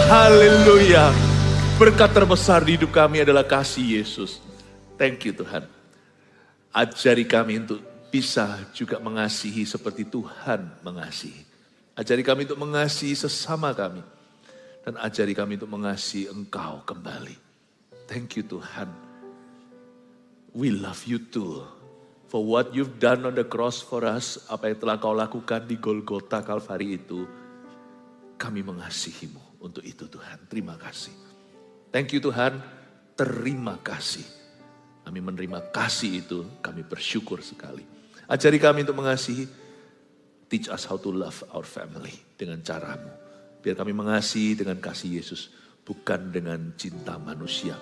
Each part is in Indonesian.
Haleluya. Berkat terbesar di hidup kami adalah kasih Yesus. Thank you Tuhan. Ajari kami untuk bisa juga mengasihi seperti Tuhan mengasihi. Ajari kami untuk mengasihi sesama kami. Dan ajari kami untuk mengasihi Engkau kembali. Thank you Tuhan. We love you too. For what you've done on the cross for us. Apa yang telah kau lakukan di Golgota Kalvari itu. Kami mengasihimu untuk itu Tuhan. Terima kasih. Thank you Tuhan. Terima kasih. Kami menerima kasih itu. Kami bersyukur sekali. Ajari kami untuk mengasihi. Teach us how to love our family. Dengan caramu. Biar kami mengasihi dengan kasih Yesus. Bukan dengan cinta manusia.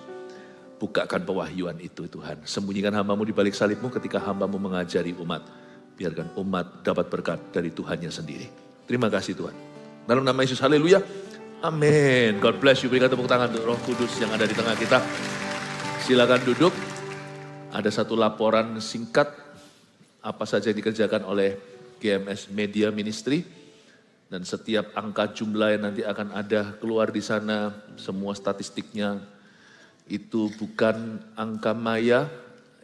Bukakan pewahyuan itu Tuhan. Sembunyikan hambamu di balik salibmu ketika hambamu mengajari umat. Biarkan umat dapat berkat dari Tuhannya sendiri. Terima kasih Tuhan. Dalam nama Yesus, haleluya. Amin. God bless you. Berikan tepuk tangan untuk Roh Kudus yang ada di tengah kita. Silakan duduk. Ada satu laporan singkat. Apa saja yang dikerjakan oleh GMS Media Ministry. Dan setiap angka jumlah yang nanti akan ada keluar di sana. Semua statistiknya. Itu bukan angka maya.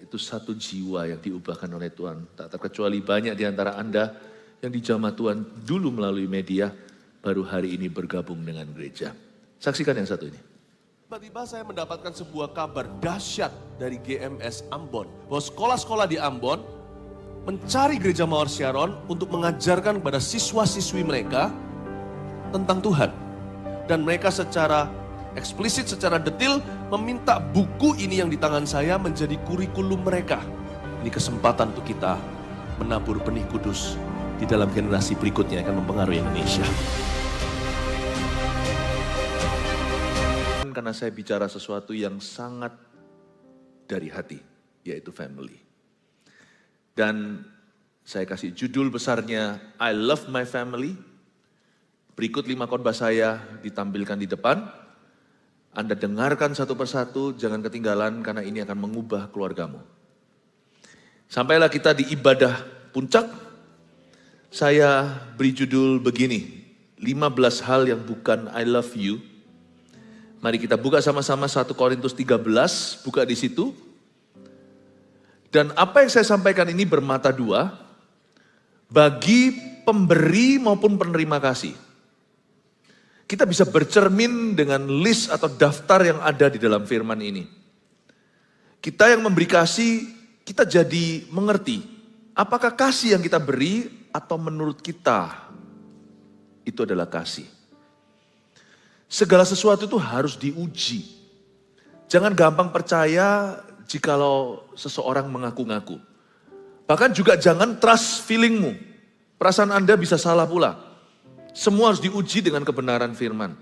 Itu satu jiwa yang diubahkan oleh Tuhan. Tak terkecuali banyak di antara Anda yang dijamah Tuhan dulu melalui media. Baru hari ini bergabung dengan gereja. Saksikan yang satu ini. Tiba-tiba saya mendapatkan sebuah kabar dahsyat dari GMS Ambon. Bahwa sekolah-sekolah di Ambon mencari gereja Mawar Syaron untuk mengajarkan kepada siswa-siswi mereka tentang Tuhan. Dan mereka secara eksplisit, secara detail meminta buku ini yang di tangan saya menjadi kurikulum mereka. Ini kesempatan untuk kita menabur benih kudus di dalam generasi berikutnya yang akan mempengaruhi Indonesia. Karena saya bicara sesuatu yang sangat dari hati, yaitu family. Dan saya kasih judul besarnya, I love my family. Berikut 5 khotbah saya ditampilkan di depan. Anda dengarkan satu persatu, jangan ketinggalan karena ini akan mengubah keluargamu. Sampailah kita di ibadah puncak. Saya beri judul begini, 15 hal yang bukan I love you. Mari kita buka sama-sama 1 Korintus 13, buka di situ. Dan apa yang saya sampaikan ini bermata dua, bagi pemberi maupun penerima kasih. Kita bisa bercermin dengan list atau daftar yang ada di dalam firman ini. Kita yang memberi kasih, kita jadi mengerti, apakah kasih yang kita beri atau menurut kita itu adalah kasih. Segala sesuatu itu harus diuji. Jangan gampang percaya jikalau seseorang mengaku-ngaku. Bahkan juga jangan trust feelingmu. Perasaan Anda bisa salah pula. Semua harus diuji dengan kebenaran firman.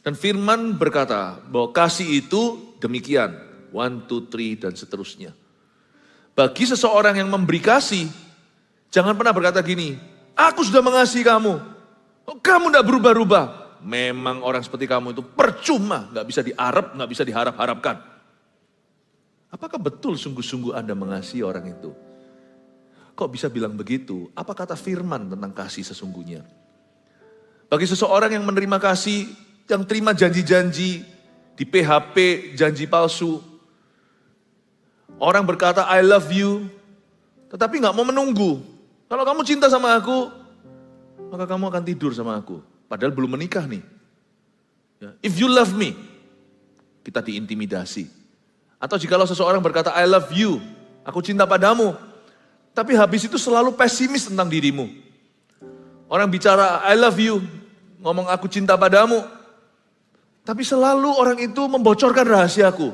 Dan firman berkata bahwa kasih itu demikian. 1, 2, 3 dan seterusnya. Bagi seseorang yang memberi kasih, jangan pernah berkata gini, aku sudah mengasihi kamu. Kamu tidak berubah-ubah. Memang orang seperti kamu itu percuma, gak bisa diharap, gak bisa diharap-harapkan. Apakah betul sungguh-sungguh Anda mengasihi orang itu? Kok bisa bilang begitu? Apa kata firman tentang kasih sesungguhnya? Bagi seseorang yang menerima kasih, yang terima janji-janji, di PHP, janji palsu. Orang berkata I love you, tetapi gak mau menunggu. Kalau kamu cinta sama aku, maka kamu akan tidur sama aku. Padahal belum menikah nih. If you love me, kita diintimidasi. Atau jikalau seseorang berkata, I love you, aku cinta padamu. Tapi habis itu selalu pesimis tentang dirimu. Orang bicara, I love you, ngomong aku cinta padamu. Tapi selalu orang itu membocorkan rahasiaku.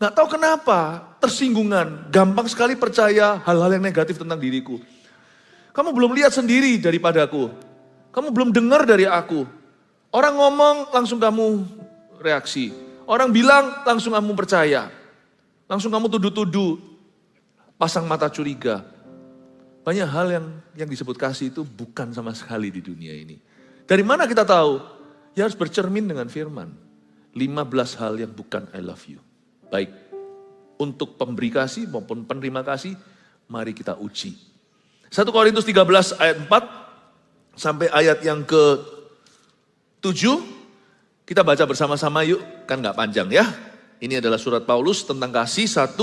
Gak tahu kenapa, tersinggungan, gampang sekali percaya hal-hal yang negatif tentang diriku. Kamu belum lihat sendiri daripadaku. Kamu belum dengar dari aku. Orang ngomong langsung kamu reaksi. Orang bilang langsung kamu percaya. Langsung kamu tuduh-tuduh. Pasang mata curiga. Banyak hal yang disebut kasih itu bukan sama sekali di dunia ini. Dari mana kita tahu? Ya harus bercermin dengan firman. 15 hal yang bukan I love you. Baik. Untuk pemberi kasih maupun penerima kasih, mari kita uji. 1 Korintus 13 ayat 4. Sampai ayat yang ke-7, Kita baca bersama-sama yuk, kan nggak panjang ya. Ini adalah surat Paulus tentang kasih, 1,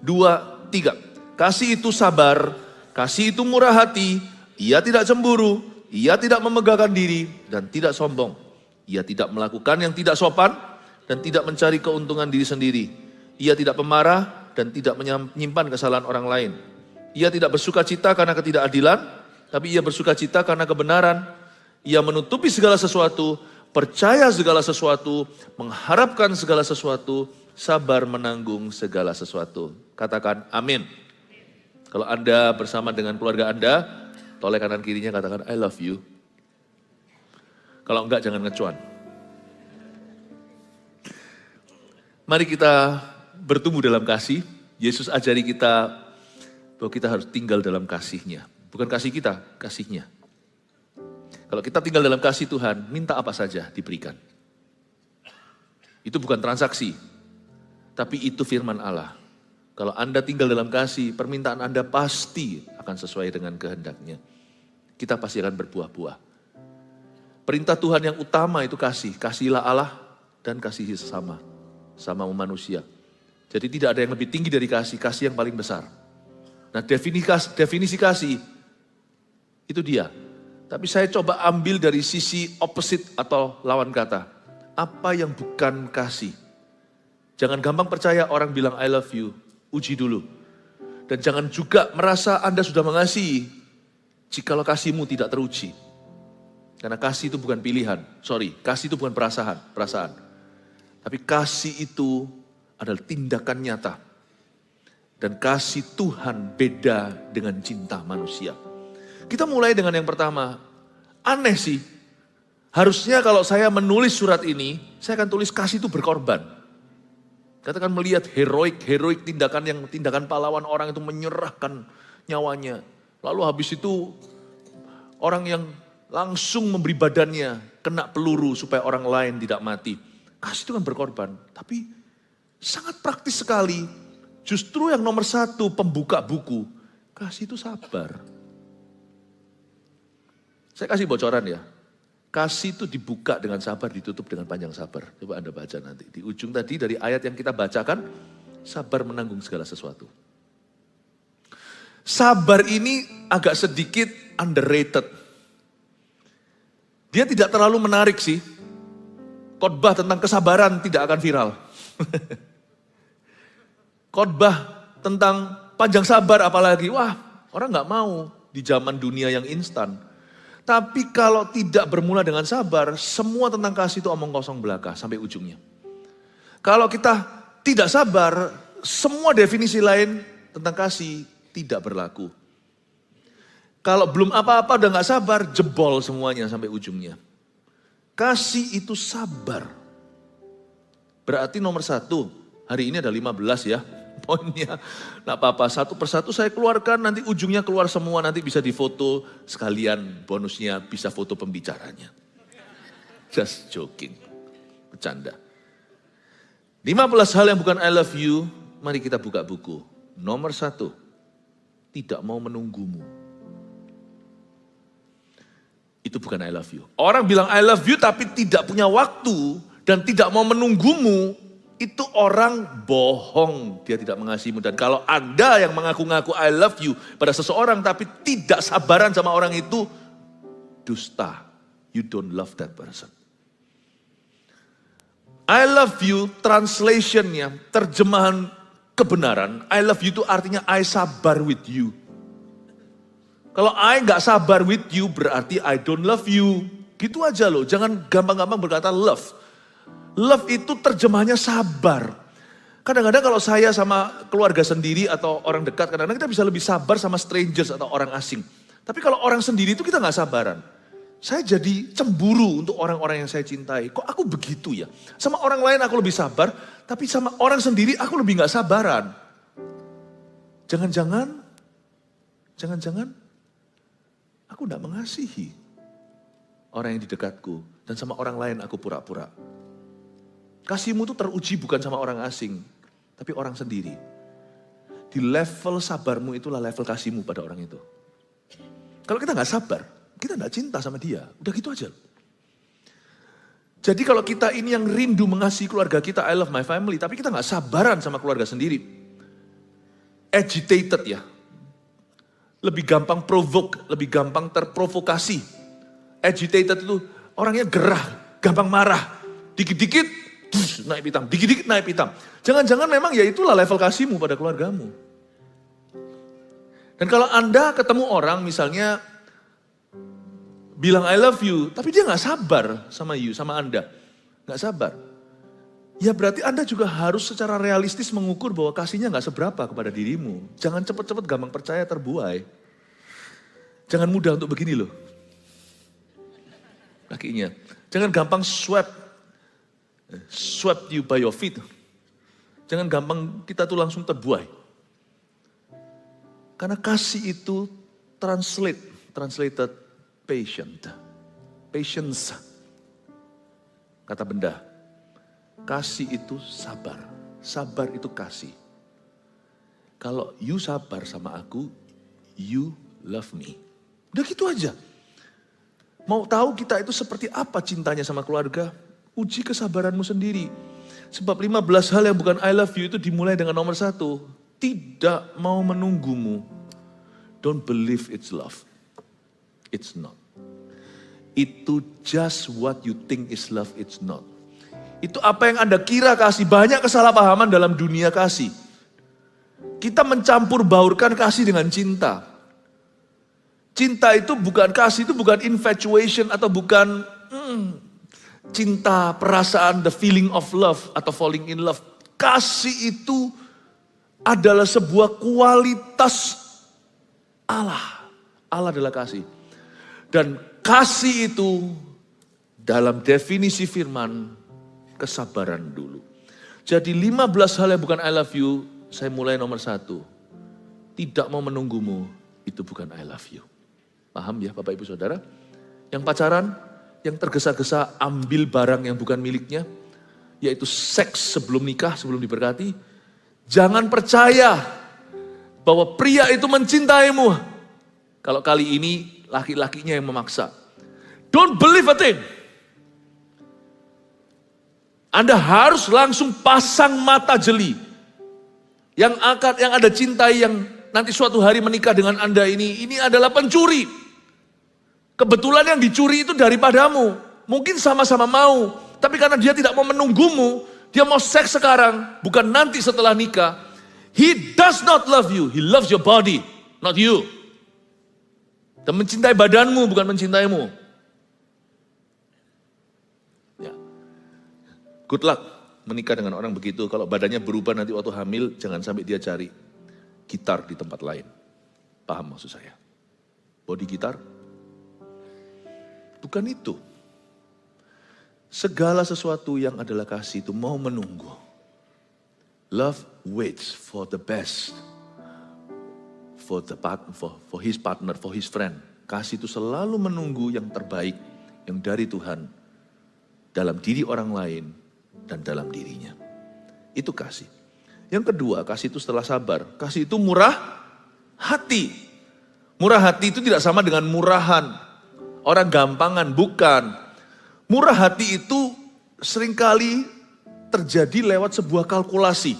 2, 3. Kasih itu sabar, kasih itu murah hati, ia tidak cemburu, ia tidak memegahkan diri, dan tidak sombong. Ia tidak melakukan yang tidak sopan, dan tidak mencari keuntungan diri sendiri. Ia tidak pemarah, dan tidak menyimpan kesalahan orang lain. Ia tidak bersuka cita karena ketidakadilan, tapi ia bersuka cita karena kebenaran. Ia menutupi segala sesuatu, percaya segala sesuatu, mengharapkan segala sesuatu, sabar menanggung segala sesuatu. Katakan amin. Kalau Anda bersama dengan keluarga Anda, toleh kanan kirinya katakan I love you. Kalau enggak jangan ngecuan. Mari kita bertumbuh dalam kasih. Yesus ajari kita bahwa kita harus tinggal dalam kasih-Nya. Bukan kasih kita, kasih-Nya. Kalau kita tinggal dalam kasih Tuhan, minta apa saja diberikan. Itu bukan transaksi, tapi itu firman Allah. Kalau Anda tinggal dalam kasih, permintaan Anda pasti akan sesuai dengan kehendak-Nya. Kita pasti akan berbuah-buah. Perintah Tuhan yang utama itu kasih. Kasihilah Allah dan kasihi sesama. Sama manusia. Jadi tidak ada yang lebih tinggi dari kasih. Kasih yang paling besar. Nah definisi kasih itu dia. Tapi saya coba ambil dari sisi opposite atau lawan kata. Apa yang bukan kasih? Jangan gampang percaya orang bilang I love you. Uji dulu. Dan jangan juga merasa Anda sudah mengasihi jikalau kasihmu tidak teruji. Karena kasih itu bukan pilihan. Kasih itu bukan perasaan. Tapi kasih itu adalah tindakan nyata. Dan kasih Tuhan beda dengan cinta manusia. Kita mulai dengan yang pertama. Aneh sih. Harusnya kalau saya menulis surat ini, saya akan tulis kasih itu berkorban. Katakan melihat heroik tindakan pahlawan orang itu menyerahkan nyawanya. Lalu habis itu orang yang langsung memberi badannya kena peluru supaya orang lain tidak mati. Kasih itu kan berkorban. Tapi sangat praktis sekali. Justru yang nomor 1 pembuka buku. Kasih itu sabar. Saya kasih bocoran ya. Kasih itu dibuka dengan sabar, ditutup dengan panjang sabar. Coba Anda baca nanti. Di ujung tadi dari ayat yang kita bacakan, sabar menanggung segala sesuatu. Sabar ini agak sedikit underrated. Dia tidak terlalu menarik sih. Khotbah tentang kesabaran tidak akan viral. Khotbah tentang panjang sabar apalagi. Wah, orang gak mau di zaman dunia yang instan. Tapi kalau tidak bermula dengan sabar, semua tentang kasih itu omong kosong belaka sampai ujungnya. Kalau kita tidak sabar, semua definisi lain tentang kasih tidak berlaku. Kalau belum apa-apa udah gak sabar, jebol semuanya sampai ujungnya. Kasih itu sabar. Berarti nomor 1, hari ini ada 15 ya. Poinnya, gak apa-apa, satu persatu saya keluarkan, nanti ujungnya keluar semua, nanti bisa difoto, sekalian bonusnya bisa foto pembicaranya. Just joking, bercanda. 15 hal yang bukan I love you, mari kita buka buku. Nomor 1, tidak mau menunggumu. Itu bukan I love you. Orang bilang I love you tapi tidak punya waktu dan tidak mau menunggumu, itu orang bohong, dia tidak mengasihimu. Dan kalau Anda yang mengaku-ngaku I love you pada seseorang tapi tidak sabaran sama orang itu, dusta. You don't love that person. I love you translationnya, terjemahan kebenaran. I love you itu artinya I sabar with you. Kalau I gak sabar with you berarti I don't love you. Gitu aja loh, jangan gampang-gampang berkata love. Love itu terjemahnya sabar. Kadang-kadang kalau saya sama keluarga sendiri atau orang dekat, kadang-kadang kita bisa lebih sabar sama strangers atau orang asing. Tapi kalau orang sendiri itu kita gak sabaran. Saya jadi cemburu untuk orang-orang yang saya cintai. Kok aku begitu ya? Sama orang lain aku lebih sabar, tapi sama orang sendiri aku lebih gak sabaran. Jangan-jangan aku gak mengasihi orang yang di dekatku. Dan sama orang lain aku pura-pura. Kasihmu itu teruji bukan sama orang asing, tapi orang sendiri. Di level sabarmu itulah level kasihmu pada orang itu. Kalau kita gak sabar, kita gak cinta sama dia. Udah gitu aja. Jadi kalau kita ini yang rindu mengasihi keluarga kita, I love my family, tapi kita nggak sabaran sama keluarga sendiri. Agitated ya. Lebih gampang provoke, lebih gampang terprovokasi. Agitated itu orangnya gerah, gampang marah. Dikit-dikit naik pitam, dikit-dikit naik pitam. Jangan-jangan memang ya itulah level kasihmu pada keluargamu. Dan kalau Anda ketemu orang misalnya bilang I love you, tapi dia gak sabar sama Anda. Gak sabar. Ya berarti Anda juga harus secara realistis mengukur bahwa kasihnya gak seberapa kepada dirimu. Jangan cepat-cepat gampang percaya terbuai. Jangan mudah untuk begini loh. Kakinya. Jangan gampang swept you by your feet. Jangan gampang kita tuh langsung terbuai. Karena kasih itu translated patience. Kata benda, kasih itu sabar. Sabar itu kasih. Kalau you sabar sama aku, you love me. Udah gitu aja. Mau tahu kita itu seperti apa cintanya sama keluarga? Uji kesabaranmu sendiri. Sebab 15 hal yang bukan I love you itu dimulai dengan nomor 1. Tidak mau menunggumu. Don't believe it's love. It's not. Itu just what you think is love, it's not. Itu apa yang Anda kira kasih. Banyak kesalahpahaman dalam dunia kasih. Kita mencampur baurkan kasih dengan cinta. Cinta itu bukan kasih, itu bukan infatuation atau bukan cinta, perasaan, the feeling of love atau falling in love. Kasih itu adalah sebuah kualitas Allah. Allah adalah kasih. Dan kasih itu dalam definisi firman kesabaran dulu. Jadi 15 hal yang bukan I love you, saya mulai nomor 1. Tidak mau menunggumu, itu bukan I love you. Paham ya Bapak Ibu Saudara? Yang pacaran, yang tergesa-gesa ambil barang yang bukan miliknya, yaitu seks sebelum nikah, sebelum diberkati. Jangan percaya bahwa pria itu mencintaimu. Kalau kali ini laki-lakinya yang memaksa. Don't believe a thing. Anda harus langsung pasang mata jeli. Yang ada cintai yang nanti suatu hari menikah dengan Anda ini adalah pencuri. Kebetulan yang dicuri itu daripadamu. Mungkin sama-sama mau. Tapi karena dia tidak mau menunggumu, dia mau seks sekarang, bukan nanti setelah nikah. He does not love you. He loves your body, not you. Dan mencintai badanmu, bukan mencintaimu. Ya. Good luck menikah dengan orang begitu. Kalau badannya berubah nanti waktu hamil, jangan sampai dia cari gitar di tempat lain. Paham maksud saya? Body gitar? Bukan itu. Segala sesuatu yang adalah kasih itu mau menunggu. Love waits for the best. For his partner, for his friend. Kasih itu selalu menunggu yang terbaik. Yang dari Tuhan. Dalam diri orang lain. Dan dalam dirinya. Itu kasih. Yang kedua, kasih itu setelah sabar. Kasih itu murah hati. Murah hati itu tidak sama dengan murahan. Orang gampangan, bukan. Murah hati itu seringkali terjadi lewat sebuah kalkulasi.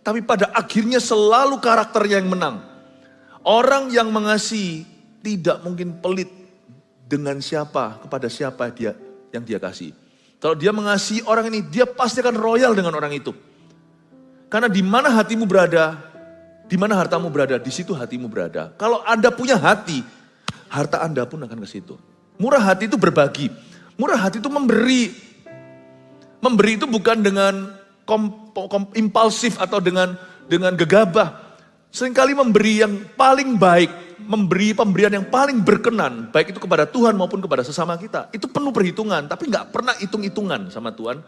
Tapi pada akhirnya selalu karakternya yang menang. Orang yang mengasihi tidak mungkin pelit dengan siapa, kepada siapa yang dia kasih. Kalau dia mengasihi orang ini, dia pasti akan royal dengan orang itu. Karena di mana hatimu berada, di mana hartamu berada, di situ hatimu berada. Kalau Anda punya hati, harta Anda pun akan ke situ. Murah hati itu berbagi. Murah hati itu memberi. Memberi itu bukan dengan impulsif atau dengan gegabah. Seringkali memberi yang paling baik. Memberi pemberian yang paling berkenan. Baik itu kepada Tuhan maupun kepada sesama kita. Itu penuh perhitungan. Tapi gak pernah hitung-hitungan sama Tuhan.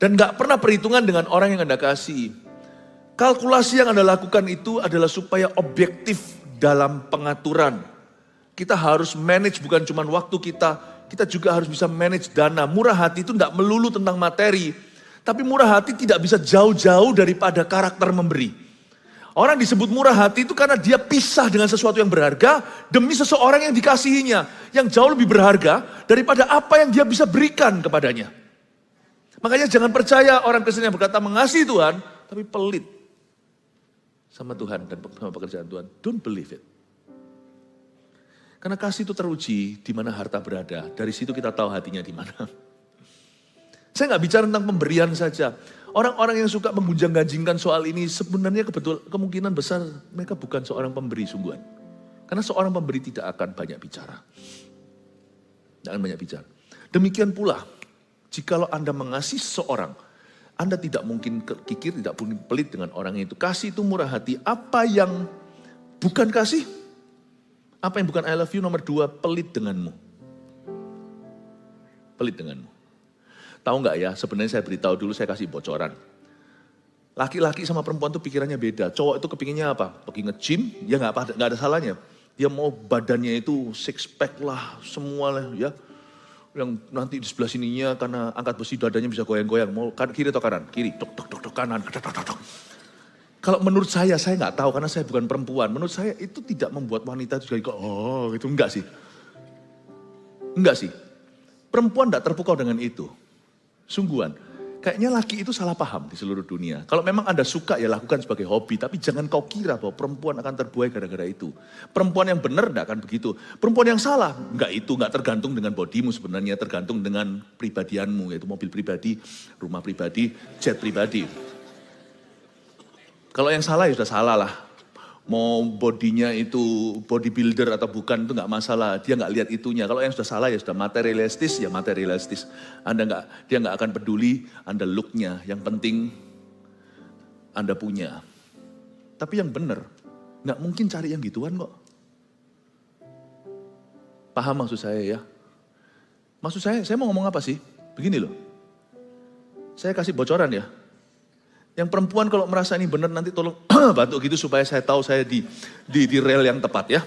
Dan gak pernah perhitungan dengan orang yang Anda kasih. Kalkulasi yang Anda lakukan itu adalah supaya objektif dalam pengaturan. Kita harus manage bukan cuma waktu kita juga harus bisa manage dana. Murah hati itu tidak melulu tentang materi. Tapi murah hati tidak bisa jauh-jauh daripada karakter memberi. Orang disebut murah hati itu karena dia pisah dengan sesuatu yang berharga demi seseorang yang dikasihinya. Yang jauh lebih berharga daripada apa yang dia bisa berikan kepadanya. Makanya jangan percaya orang Kristen yang berkata mengasihi Tuhan, tapi pelit sama Tuhan dan sama pekerjaan Tuhan. Don't believe it. Karena kasih itu teruji di mana harta berada. Dari situ kita tahu hatinya di mana. Saya nggak bicara tentang pemberian saja. Orang-orang yang suka menggunjang-ganjingkan soal ini sebenarnya kemungkinan besar mereka bukan seorang pemberi sungguhan. Karena seorang pemberi tidak akan banyak bicara. Tidak akan banyak bicara. Demikian pula, jikalau Anda mengasihi seseorang, Anda tidak mungkin kikir, tidak mungkin pelit dengan orang itu. Kasih itu murah hati. Apa yang bukan kasih? Apa yang bukan I love you? Nomor 2, pelit denganmu. Pelit denganmu. Tahu nggak ya, sebenarnya saya beritahu dulu, saya kasih bocoran. Laki-laki sama perempuan tuh pikirannya beda. Cowok itu kepinginnya apa? Pergi nge-gym, ya nggak ada salahnya. Dia mau badannya itu six pack lah, semua lah ya. Yang nanti di sebelah sininya karena angkat besi dadanya bisa goyang-goyang. Mau kiri atau kanan? Kiri, tok tok tok tok kanan, tok tok tok. Kalau menurut saya nggak tahu karena saya bukan perempuan. Menurut saya itu tidak membuat wanita juga itu enggak sih. Enggak sih. Perempuan enggak terpukau dengan itu. Sungguhan. Kayaknya laki itu salah paham di seluruh dunia. Kalau memang Anda suka ya lakukan sebagai hobi. Tapi jangan kau kira bahwa perempuan akan terbuai gara-gara itu. Perempuan yang benar enggak akan begitu. Perempuan yang salah, enggak tergantung dengan bodimu sebenarnya. Tergantung dengan pribadianmu, yaitu mobil pribadi, rumah pribadi, jet pribadi. Kalau yang salah ya sudah salah lah. Mau bodinya itu bodybuilder atau bukan itu nggak masalah. Dia nggak lihat itunya. Kalau yang sudah salah ya sudah materialistis ya materialistis. Dia nggak akan peduli Anda looknya. Yang penting Anda punya. Tapi yang benar nggak mungkin cari yang gituan kok. Paham maksud saya ya? Maksud saya mau ngomong apa sih? Begini loh. Saya kasih bocoran ya. Yang perempuan kalau merasa ini benar nanti tolong bantu gitu supaya saya tahu saya di rel yang tepat ya.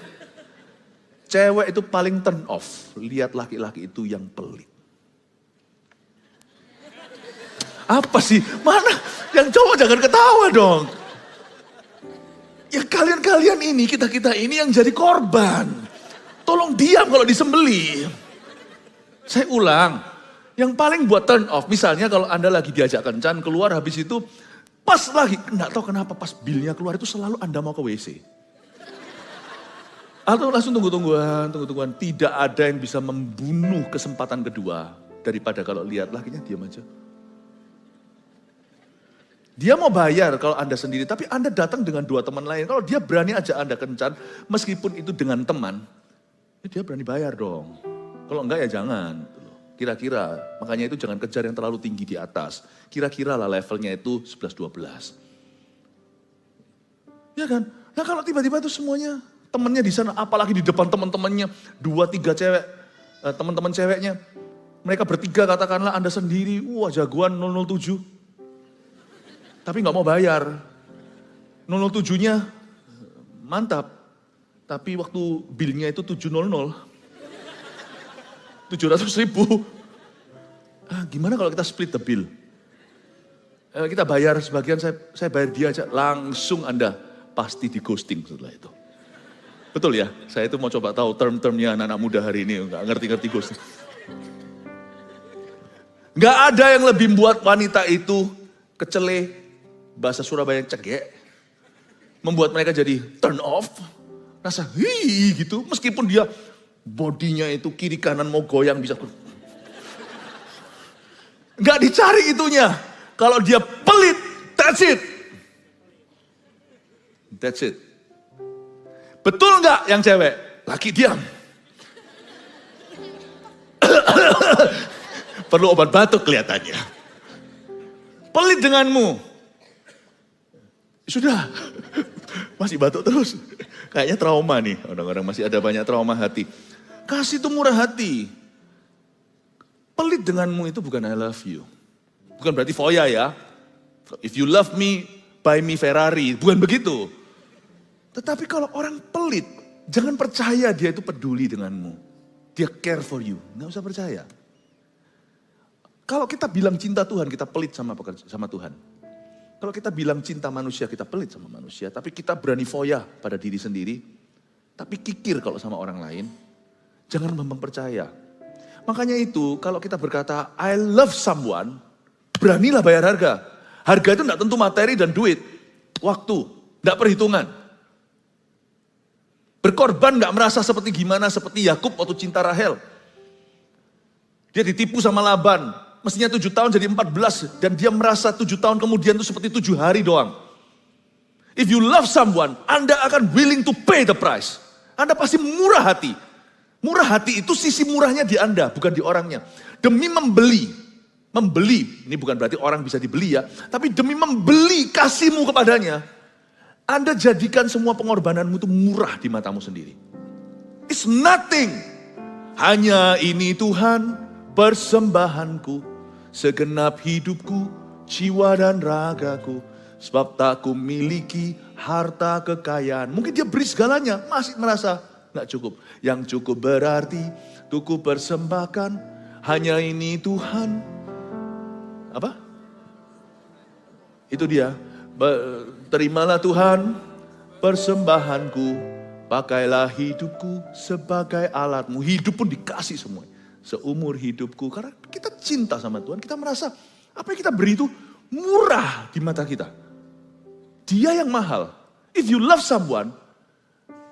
Cewek itu paling turn off. Lihat laki-laki itu yang pelit. Apa sih? Mana? Yang cowok jangan ketawa dong. Ya kalian ini, kita ini yang jadi korban. Tolong diam kalau disembeli. Saya ulang. Yang paling buat turn off. Misalnya kalau Anda lagi diajak kencan keluar habis itu. Pas lagi, enggak tahu kenapa pas bilnya keluar itu selalu Anda mau ke WC. Atau langsung tunggu-tungguan. Tidak ada yang bisa membunuh kesempatan kedua. Daripada kalau lihat lakinya diam aja. Dia mau bayar kalau Anda sendiri, tapi Anda datang dengan 2 teman lain. Kalau dia berani ajak Anda kencan, meskipun itu dengan teman, ya dia berani bayar dong. Kalau enggak ya jangan. Kira-kira, makanya itu jangan kejar yang terlalu tinggi di atas. Kira-kira lah levelnya itu 11-12. Ya kan? Nah kalau tiba-tiba itu semuanya temennya di sana, apalagi di depan teman-temannya, 2-3 cewek, teman-teman ceweknya. Mereka bertiga katakanlah Anda sendiri, wah jagoan 007. Tapi nggak mau bayar. 007-nya mantap. Tapi waktu bilnya itu 700. 700.000. Gimana kalau kita split the bill? Kita bayar sebagian, saya bayar dia aja. Langsung Anda pasti di ghosting setelah itu. Betul ya? Saya itu mau coba tahu term-termnya anak-anak muda hari ini. Nggak ngerti-ngerti ghosting. Nggak ada yang lebih membuat wanita itu kecele, bahasa Surabaya cegek. Membuat mereka jadi turn off. Rasa gitu. Meskipun dia bodinya itu kiri kanan mau goyang bisa. Nggak dicari itunya. Kalau dia pelit, that's it. That's it. Betul nggak yang cewek? Laki diam. Perlu obat batuk kelihatannya. Pelit denganmu. Sudah. Masih batuk terus. Kayaknya trauma nih. Orang-orang masih ada banyak trauma hati. Kasih itu murah hati. Pelit denganmu itu bukan I love you. Bukan berarti foya ya. If you love me, buy me Ferrari. Bukan begitu. Tetapi kalau orang pelit, jangan percaya dia itu peduli denganmu. Dia care for you. Nggak usah percaya. Kalau kita bilang cinta Tuhan, kita pelit sama Tuhan. Kalau kita bilang cinta manusia, kita pelit sama manusia. Tapi kita berani foya pada diri sendiri. Tapi kikir kalau sama orang lain. Jangan mempercaya. Makanya itu kalau kita berkata I love someone, beranilah bayar harga. Harga itu tidak tentu materi dan duit. Waktu, tidak perhitungan. Berkorban nggak merasa seperti gimana, seperti Yakub waktu cinta Rahel. Dia ditipu sama Laban, mestinya 7 tahun jadi 14. Dan dia merasa 7 tahun kemudian itu seperti 7 hari doang. If you love someone, Anda akan willing to pay the price. Anda pasti murah hati. Murah hati itu sisi murahnya di Anda, bukan di orangnya. Demi membeli, ini bukan berarti orang bisa dibeli ya, tapi demi membeli kasihmu kepadanya, Anda jadikan semua pengorbananmu itu murah di matamu sendiri. It's nothing. Hanya ini Tuhan persembahanku, segenap hidupku, jiwa dan ragaku. Sebab tak ku miliki harta kekayaan. Mungkin dia beri segalanya, masih merasa gak cukup. Yang cukup berarti tuh ku persembahkan. Hanya ini Tuhan. Apa? Itu dia. Terimalah Tuhan persembahanku, pakailah hidupku sebagai alatmu. Hidup pun dikasih semua, seumur hidupku. Karena kita cinta sama Tuhan, kita merasa apa yang kita beri itu murah di mata kita. Dia yang mahal. If you love someone,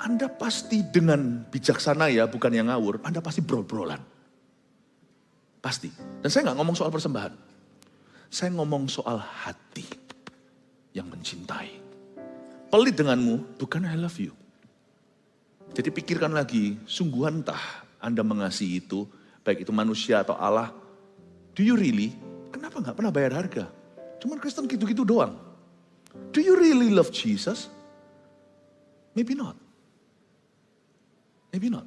Anda pasti dengan bijaksana ya, bukan yang ngawur, Anda pasti brol-brolan. Pasti. Dan saya gak ngomong soal persembahan. Saya ngomong soal hati yang mencintai. Pelit denganmu, bukan I love you. Jadi pikirkan lagi, sungguh entah Anda mengasihi itu, baik itu manusia atau Allah. Do you really? Kenapa gak pernah bayar harga? Cuman Kristen gitu-gitu doang. Do you really love Jesus? Maybe not. Maybe not.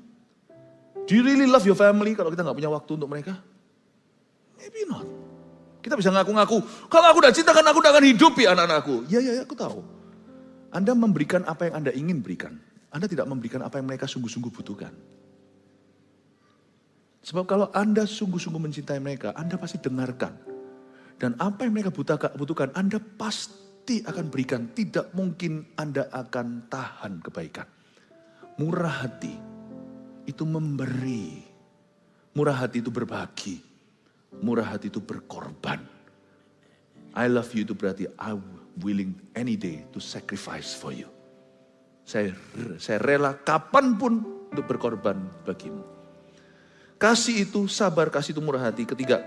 Do you really love your family kalau kita gak punya waktu untuk mereka? Maybe not. Kita bisa ngaku-ngaku, kalau aku udah cinta kan aku udah akan hidupi anak-anakku. Ya, aku tahu. Anda memberikan apa yang Anda ingin berikan. Anda tidak memberikan apa yang mereka sungguh-sungguh butuhkan. Sebab kalau Anda sungguh-sungguh mencintai mereka, Anda pasti dengarkan. Dan apa yang mereka butuhkan, Anda pasti akan berikan. Tidak mungkin Anda akan tahan kebaikan. Murah hati itu memberi. Murah hati itu berbagi. Murah hati itu berkorban. I love you itu berarti I'm willing any day to sacrifice for you. Saya rela kapanpun untuk berkorban bagimu. Kasih itu sabar, kasih itu murah hati. Ketiga,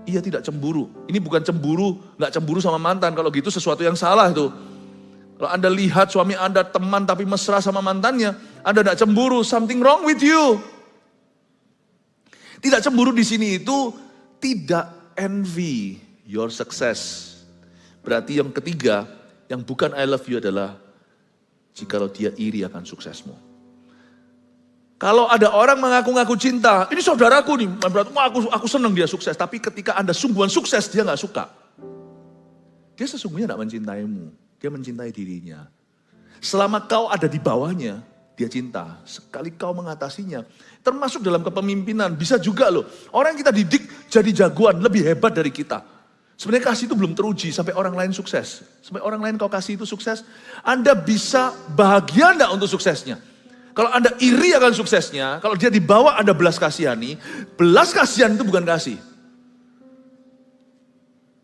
ia tidak cemburu. Ini bukan cemburu, gak cemburu sama mantan. Kalau gitu sesuatu yang salah itu. Kalau Anda lihat suami Anda teman tapi mesra sama mantannya, Anda gak cemburu, something wrong with you. Tidak cemburu di sini itu tidak envy your success. Berarti yang ketiga, yang bukan I love you adalah jikalau dia iri akan suksesmu. Kalau ada orang mengaku-ngaku cinta, ini saudaraku nih, berarti aku senang dia sukses. Tapi ketika Anda sungguhan sukses, dia gak suka. Dia sesungguhnya gak mencintaimu, dia mencintai dirinya. Selama kau ada di bawahnya, dia cinta. Sekali kau mengatasinya, termasuk dalam kepemimpinan, bisa juga loh. Orang yang kita didik jadi jagoan, lebih hebat dari kita. Sebenarnya kasih itu belum teruji sampai orang lain sukses. Sampai orang lain kau kasih itu sukses, Anda bisa bahagia enggak untuk suksesnya? Kalau Anda iri akan suksesnya, kalau dia dibawa Anda belas kasihani, belas kasihan itu bukan kasih.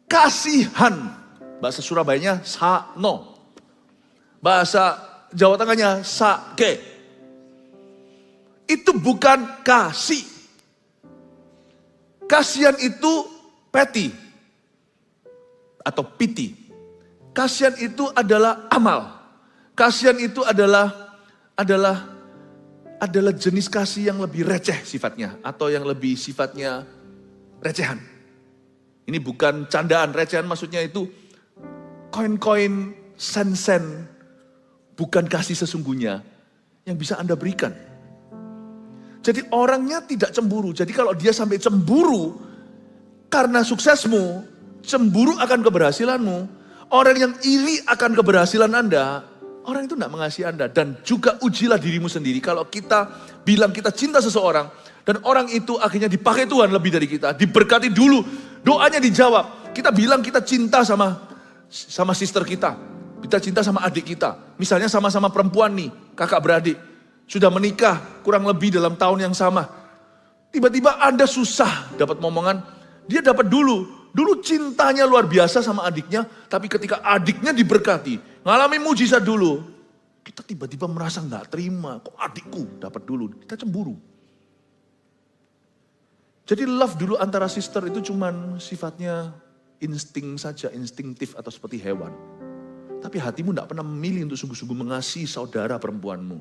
Kasihan, bahasa Surabayanya sano. Bahasa Jawa Tengahnya sake. Itu bukan kasih. Kasihan itu petty atau pity. Kasihan itu adalah amal. Kasihan itu adalah jenis kasih yang lebih receh sifatnya atau yang lebih sifatnya recehan. Ini bukan candaan, recehan maksudnya itu koin-koin, sen-sen, bukan kasih sesungguhnya yang bisa Anda berikan. Jadi orangnya tidak cemburu. Jadi kalau dia sampai cemburu karena suksesmu, cemburu akan keberhasilanmu, orang yang iri akan keberhasilan Anda, orang itu tidak mengasihi Anda. Dan juga ujilah dirimu sendiri. Kalau kita bilang kita cinta seseorang, dan orang itu akhirnya dipakai Tuhan lebih dari kita, diberkati dulu, doanya dijawab. Kita bilang kita cinta sama sister kita, kita cinta sama adik kita. Misalnya sama-sama perempuan nih, kakak beradik. Sudah menikah kurang lebih dalam tahun yang sama. Tiba-tiba Anda susah dapat momongan, dia dapat dulu Dulu cintanya luar biasa sama adiknya, tapi ketika adiknya diberkati, ngalami mujizat dulu, kita tiba-tiba merasa nggak terima. Kok adikku dapat dulu? Kita cemburu. Jadi love dulu antara sister itu cuman sifatnya insting saja, instingtif atau seperti hewan. Tapi hatimu tidak pernah memilih untuk sungguh-sungguh mengasihi saudara perempuanmu.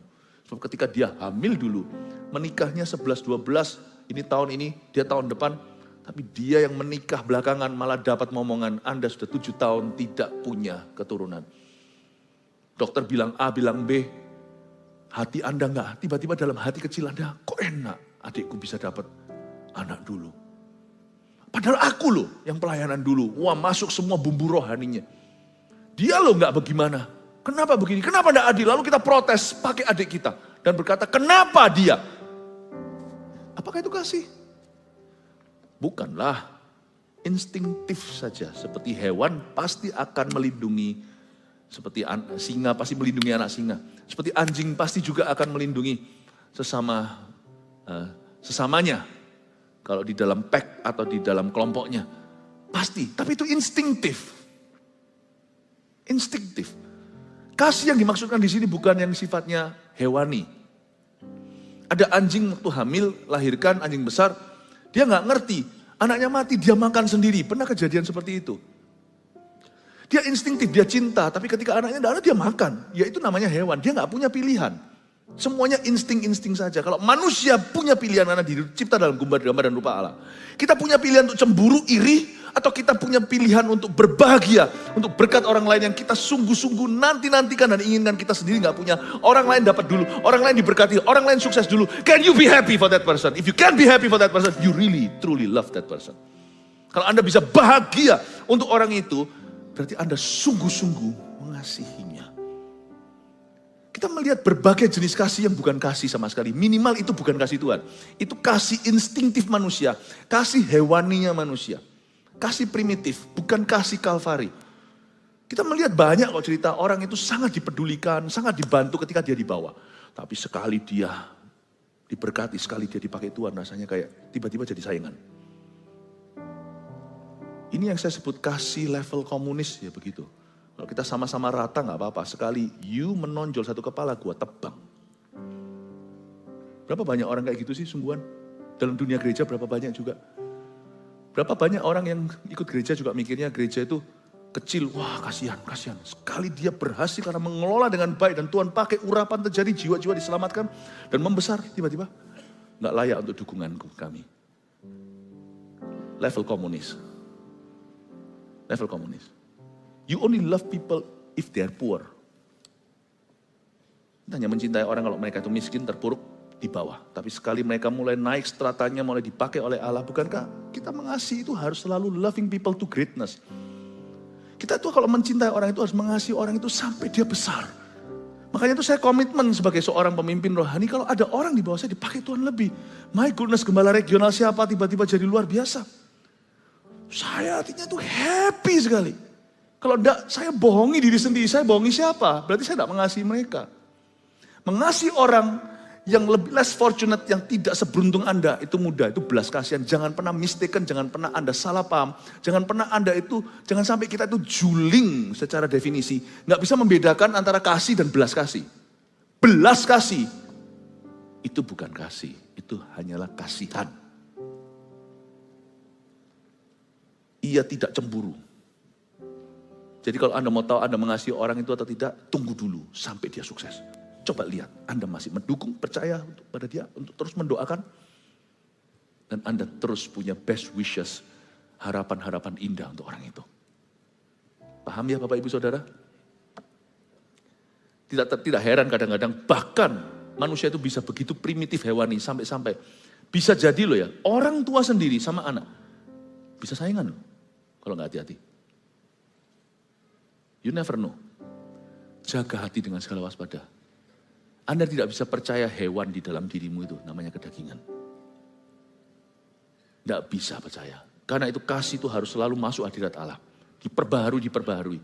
Sebab ketika dia hamil dulu, menikahnya 11-12, ini tahun ini, dia tahun depan. Tapi dia yang menikah belakangan malah dapat momongan, Anda sudah 7 tahun tidak punya keturunan. Dokter bilang A, bilang B, hati Anda enggak, tiba-tiba dalam hati kecil Anda, kok enak adikku bisa dapat anak dulu. Padahal aku loh yang pelayanan dulu, wah masuk semua bumbu rohaninya. Dia loh enggak bagaimana, kenapa begini, kenapa enggak adil, lalu kita protes pakai adik kita. Dan berkata, kenapa dia? Apakah itu kasih? Bukanlah, instingtif saja. Seperti hewan pasti akan melindungi, seperti singa pasti melindungi anak singa. Seperti anjing pasti juga akan melindungi sesamanya. Kalau di dalam pack atau di dalam kelompoknya. Pasti, tapi itu instingtif. Instingtif. Kasih yang dimaksudkan di sini bukan yang sifatnya hewani. Ada anjing waktu hamil, lahirkan anjing besar, dia nggak ngerti. Anaknya mati, dia makan sendiri. Pernah kejadian seperti itu. Dia instingtif, dia cinta, tapi ketika anaknya tidak ada, dia makan. Ya itu namanya hewan, dia nggak punya pilihan. Semuanya insting-insting saja. Kalau manusia punya pilihan, karena dicipta dalam gambar dan rupa Allah. Kita punya pilihan untuk cemburu, iri, atau kita punya pilihan untuk berbahagia, untuk berkat orang lain yang kita sungguh-sungguh nanti-nantikan dan inginkan, kita sendiri nggak punya. Orang lain dapat dulu, orang lain diberkati, orang lain sukses dulu. Can you be happy for that person? If you can be happy for that person, you really, truly love that person. Kalau Anda bisa bahagia untuk orang itu, berarti Anda sungguh-sungguh mengasihinya. Kita melihat berbagai jenis kasih yang bukan kasih sama sekali. Minimal itu bukan kasih Tuhan. Itu kasih instingtif manusia, kasih hewaninya manusia. Kasih primitif, bukan kasih Kalvari. Kita melihat banyak kok cerita orang itu sangat dipedulikan, sangat dibantu ketika dia dibawa. Tapi sekali dia diberkati, sekali dia dipakai Tuhan, rasanya kayak tiba-tiba jadi saingan. Ini yang saya sebut kasih level komunis, ya begitu. Kalau kita sama-sama rata gak apa-apa, sekali you menonjol satu kepala, gua tebang. Berapa banyak orang kayak gitu sih sungguhan? Dalam dunia gereja berapa banyak juga? Berapa banyak orang yang ikut gereja juga mikirnya gereja itu kecil, wah kasihan. Sekali dia berhasil karena mengelola dengan baik dan Tuhan pakai urapan terjadi, jiwa-jiwa diselamatkan dan membesar, tiba-tiba gak layak untuk dukunganku kami. Level komunis. Level komunis. You only love people if they are poor. Kita hanya mencintai orang kalau mereka itu miskin, terpuruk, di bawah. Tapi sekali mereka mulai naik stratanya, mulai dipakai oleh Allah, bukankah kita mengasihi itu harus selalu loving people to greatness. Kita tuh kalau mencintai orang itu harus mengasihi orang itu sampai dia besar. Makanya itu saya komitmen sebagai seorang pemimpin rohani, kalau ada orang di bawah saya dipakai Tuhan lebih. My goodness, gembala regional siapa tiba-tiba jadi luar biasa. Saya hatinya tuh happy sekali. Kalau enggak, saya bohongi diri sendiri, saya bohongi siapa? Berarti saya tidak mengasihi mereka. Mengasihi orang yang lebih less fortunate, yang tidak seberuntung Anda, itu mudah, itu belas kasihan. Jangan pernah mistaken, jangan pernah Anda salah paham. Jangan pernah Anda itu, jangan sampai kita itu juling secara definisi. Nggak bisa membedakan antara kasih dan belas kasih. Belas kasih, itu bukan kasih, itu hanyalah kasihan. Ia tidak cemburu. Jadi kalau Anda mau tahu Anda mengasihi orang itu atau tidak, tunggu dulu sampai dia sukses. Coba lihat, Anda masih mendukung, percaya pada dia, untuk terus mendoakan. Dan Anda terus punya best wishes, harapan-harapan indah untuk orang itu. Paham ya Bapak Ibu Saudara? Tidak heran kadang-kadang, bahkan manusia itu bisa begitu primitif hewani, sampai-sampai. Bisa jadi loh ya, orang tua sendiri sama anak, bisa saingan loh, kalau nggak hati-hati. You never know. Jaga hati dengan segala waspada. Anda tidak bisa percaya hewan di dalam dirimu itu namanya kedagingan. Tidak bisa percaya. Karena itu kasih itu harus selalu masuk hadirat Allah. Diperbaharui.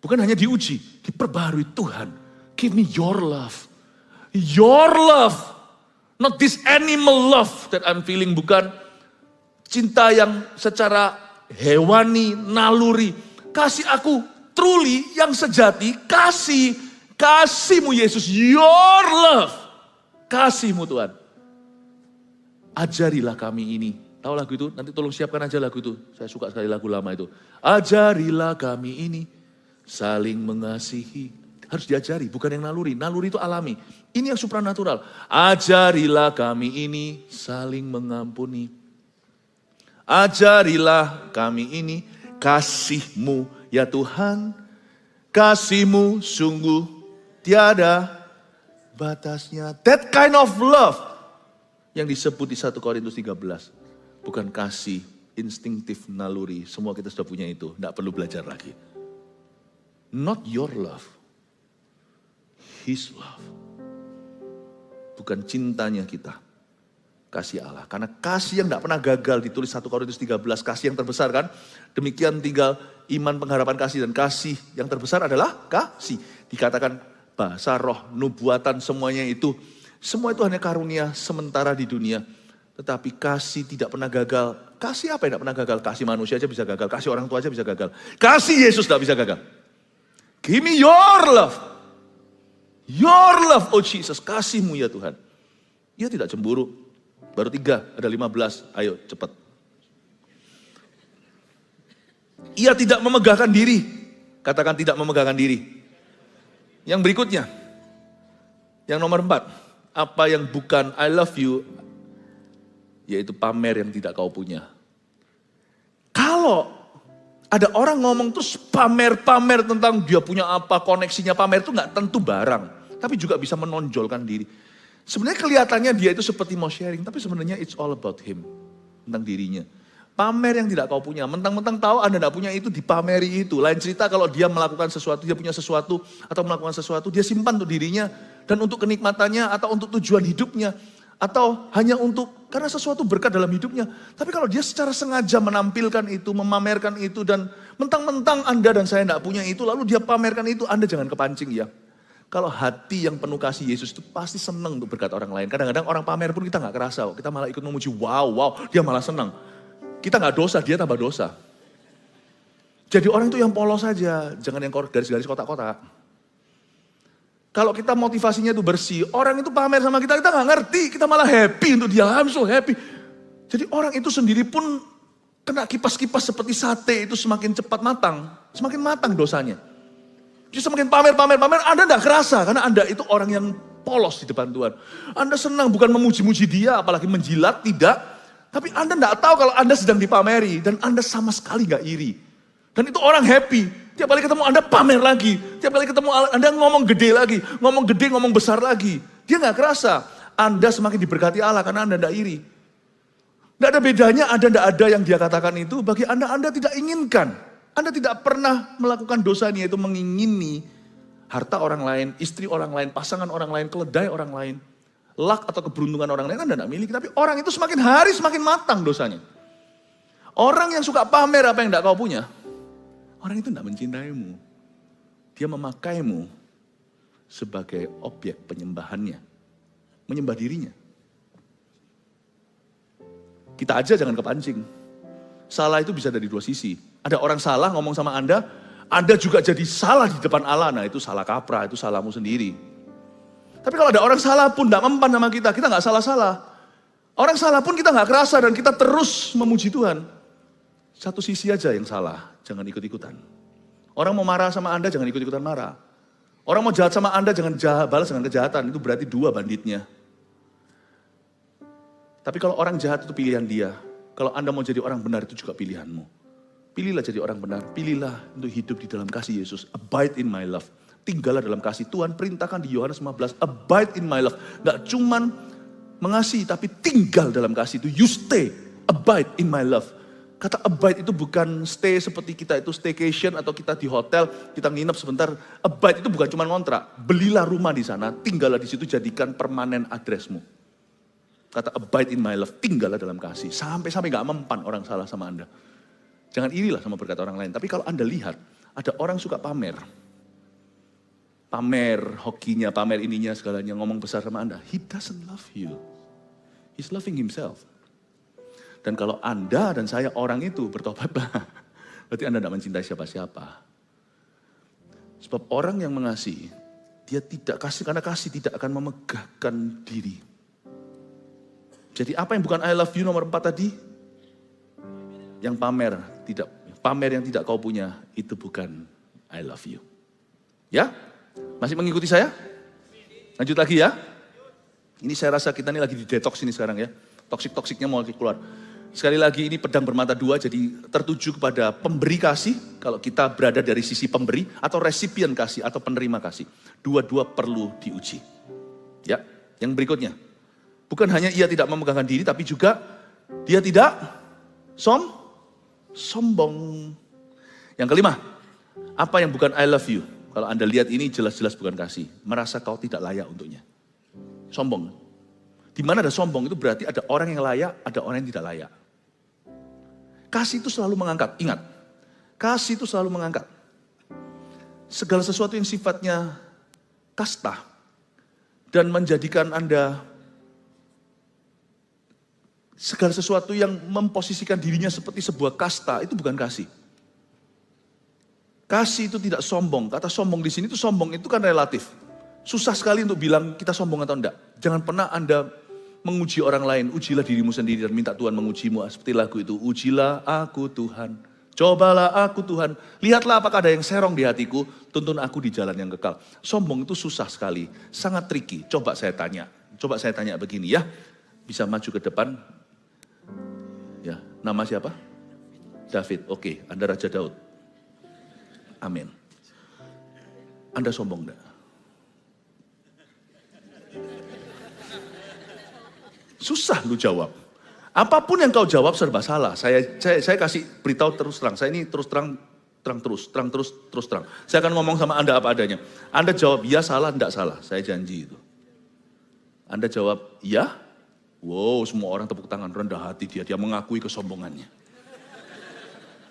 Bukan hanya diuji, diperbaharui Tuhan. Give me your love. Your love. Not this animal love that I'm feeling. Bukan cinta yang secara hewani, naluri. Kasih aku truly yang sejati, kasihmu Yesus, your love. Kasihmu Tuhan. Ajarilah kami ini. Tahu lagu itu? Nanti tolong siapkan aja lagu itu. Saya suka sekali lagu lama itu. Ajarilah kami ini saling mengasihi. Harus diajari, bukan yang naluri. Naluri itu alami. Ini yang supranatural. Ajarilah kami ini saling mengampuni. Ajarilah kami ini kasih-Mu ya Tuhan. Kasih-Mu sungguh tiada batasnya. That kind of love yang disebut di 1 Korintus 13. Bukan kasih instinktif naluri. Semua kita sudah punya itu. Tidak perlu belajar lagi. Not your love. His love. Bukan cintanya kita. Kasih Allah. Karena kasih yang tidak pernah gagal ditulis 1 Korintus 13. Kasih yang terbesar kan. Demikian tinggal iman, pengharapan, kasih. Dan kasih yang terbesar adalah kasih. Dikatakan bahasa roh, nubuatan semuanya itu. Semua itu hanya karunia sementara di dunia. Tetapi kasih tidak pernah gagal. Kasih apa yang tidak pernah gagal? Kasih manusia aja bisa gagal. Kasih orang tua aja bisa gagal. Kasih Yesus tidak bisa gagal. Give me your love. Your love, oh Jesus. Kasih-Mu ya Tuhan. Ia tidak cemburu. Baru 3, ada 15. Ayo cepat. Ia tidak memegahkan diri. Katakan tidak memegahkan diri. Yang berikutnya. Yang nomor 4. Apa yang bukan I love you. Yaitu pamer yang tidak kau punya. Kalau ada orang ngomong terus pamer-pamer tentang dia punya apa, koneksinya pamer itu gak tentu barang. Tapi juga bisa menonjolkan diri. Sebenarnya kelihatannya dia itu seperti mau sharing, tapi sebenarnya it's all about him. Tentang dirinya. Pamer yang tidak kau punya. Mentang-mentang tahu Anda tidak punya itu, dipameri itu. Lain cerita kalau dia melakukan sesuatu, dia punya sesuatu, atau melakukan sesuatu, dia simpan untuk dirinya. Dan untuk kenikmatannya, atau untuk tujuan hidupnya. Atau hanya untuk, karena sesuatu berkat dalam hidupnya. Tapi kalau dia secara sengaja menampilkan itu, memamerkan itu, dan mentang-mentang Anda dan saya tidak punya itu, lalu dia pamerkan itu, Anda jangan kepancing ya. Kalau hati yang penuh kasih Yesus itu pasti senang untuk berkat orang lain. Kadang-kadang orang pamer pun kita gak kerasa. Kita malah ikut memuji, wow, dia malah senang. Kita gak dosa, dia tambah dosa. Jadi orang itu yang polos saja, jangan yang garis-garis kotak-kotak. Kalau kita motivasinya itu bersih, orang itu pamer sama kita gak ngerti. Kita malah happy untuk dia, I'm so happy. Jadi orang itu sendiri pun kena kipas-kipas seperti sate itu semakin cepat matang. Semakin matang dosanya. Jadi semakin pamer, Anda gak kerasa. Karena Anda itu orang yang polos di depan Tuhan. Anda senang bukan memuji-muji dia, apalagi menjilat, tidak. Tapi Anda gak tahu kalau Anda sedang dipameri. Dan Anda sama sekali gak iri. Dan itu orang happy. Tiap kali ketemu Anda pamer lagi. Tiap kali ketemu Anda ngomong gede lagi. Ngomong gede, ngomong besar lagi. Dia gak kerasa. Anda semakin diberkati Allah karena Anda gak iri. Gak ada bedanya ada gak ada yang dia katakan itu. Bagi Anda tidak inginkan. Anda tidak pernah melakukan dosanya yaitu mengingini harta orang lain, istri orang lain, pasangan orang lain, keledai orang lain. Luck atau keberuntungan orang lain Anda gak miliki. Tapi orang itu semakin hari semakin matang dosanya. Orang yang suka pamer apa yang gak kau punya. Orang itu tidak mencintaimu. Dia memakaimu sebagai objek penyembahannya. Menyembah dirinya. Kita aja jangan kepancing. Salah itu bisa dari dua sisi. Ada orang salah ngomong sama Anda juga jadi salah di depan Allah. Nah itu salah kaprah, itu salahmu sendiri. Tapi kalau ada orang salah pun tidak mempan sama kita gak salah-salah. Orang salah pun kita gak kerasa dan kita terus memuji Tuhan. Satu sisi aja yang salah, jangan ikut-ikutan. Orang mau marah sama Anda, jangan ikut-ikutan marah. Orang mau jahat sama Anda, jangan balas dengan kejahatan. Itu berarti dua banditnya. Tapi kalau orang jahat itu pilihan dia. Kalau Anda mau jadi orang benar itu juga pilihanmu. Pilihlah jadi orang benar. Pilihlah untuk hidup di dalam kasih Yesus. Abide in my love. Tinggallah dalam kasih. Tuhan perintahkan di Yohanes 15. Abide in my love. Gak cuman mengasihi, tapi tinggal dalam kasih itu. You stay. Abide in my love. Kata abide itu bukan stay seperti kita itu staycation atau kita di hotel, kita nginep sebentar. Abide itu bukan cuma ngontrak. Belilah rumah di sana, tinggallah di situ, jadikan permanen adresmu. Kata abide in my love, tinggallah dalam kasih. Sampai-sampai gak mempan orang salah sama Anda. Jangan irilah sama berkata orang lain. Tapi kalau Anda lihat, ada orang suka pamer. Pamer hokinya, pamer ininya, segalanya, ngomong besar sama Anda. He doesn't love you. He's loving himself. Dan kalau Anda dan saya orang itu, bertobatlah. Berarti Anda tidak mencintai siapa-siapa. Sebab orang yang mengasihi, dia tidak kasih, karena kasih tidak akan memegahkan diri. Jadi apa yang bukan I love you nomor 4 tadi? Yang pamer yang tidak kau punya, itu bukan I love you. Ya? Masih mengikuti saya? Lanjut lagi ya. Ini saya rasa kita ini lagi di detox ini sekarang ya. Toksik-toksiknya mau keluar. Sekali lagi ini pedang bermata dua, jadi tertuju kepada pemberi kasih. Kalau kita berada dari sisi pemberi atau resipien kasih atau penerima kasih. Dua-dua perlu diuji. Ya, yang berikutnya. Bukan hanya ia tidak memegahkan diri, tapi juga dia tidak sombong. Yang kelima, apa yang bukan I love you? Kalau Anda lihat ini jelas-jelas bukan kasih. Merasa kau tidak layak untuknya. Sombong. Di mana ada sombong itu berarti ada orang yang layak, ada orang yang tidak layak. Kasih itu selalu mengangkat. Ingat, kasih itu selalu mengangkat. Segala sesuatu yang sifatnya kasta dan menjadikan Anda segala sesuatu yang memposisikan dirinya seperti sebuah kasta itu bukan kasih. Kasih itu tidak sombong. Kata sombong di sini itu sombong itu kan relatif. Susah sekali untuk bilang kita sombong atau enggak. Jangan pernah Anda menguji orang lain. Ujilah dirimu sendiri dan minta Tuhan mengujimu. Seperti lagu itu. Ujilah aku Tuhan. Cobalah aku Tuhan. Lihatlah apakah ada yang serong di hatiku. Tuntun aku di jalan yang kekal. Sombong itu susah sekali. Sangat tricky. Coba saya tanya begini ya. Bisa maju ke depan. Ya, nama siapa? David. Oke, Anda Raja Daud. Amin. Anda sombong enggak? Susah lu jawab. Apapun yang kau jawab serba salah. Saya kasih beritahu terus terang. Saya ini terus terang. Saya akan ngomong sama Anda apa adanya. Anda jawab ya salah, enggak salah. Saya janji itu. Anda jawab ya. Wow, semua orang tepuk tangan, rendah hati dia mengakui kesombongannya.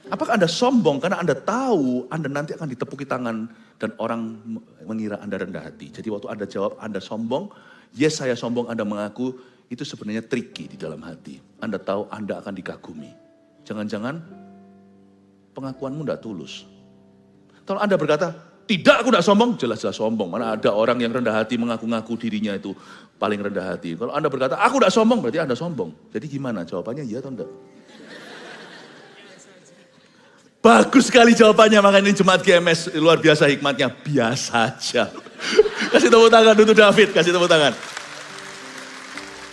Apakah Anda sombong karena Anda tahu Anda nanti akan ditepuki tangan dan orang mengira Anda rendah hati. Jadi waktu Anda jawab Anda sombong, yes saya sombong, Anda mengaku, itu sebenarnya tricky di dalam hati. Anda tahu Anda akan dikagumi. Jangan-jangan pengakuanmu tidak tulus. Kalau Anda berkata, tidak aku tidak sombong, jelas-jelas sombong. Mana ada orang yang rendah hati mengaku-ngaku dirinya itu paling rendah hati. Kalau Anda berkata, aku tidak sombong, berarti Anda sombong. Jadi gimana jawabannya, iya atau enggak? Bagus sekali jawabannya, makanya ini Jemaat GMS luar biasa hikmatnya. Biasa aja. Kasih tepuk tangan untuk David, kasih tepuk tangan.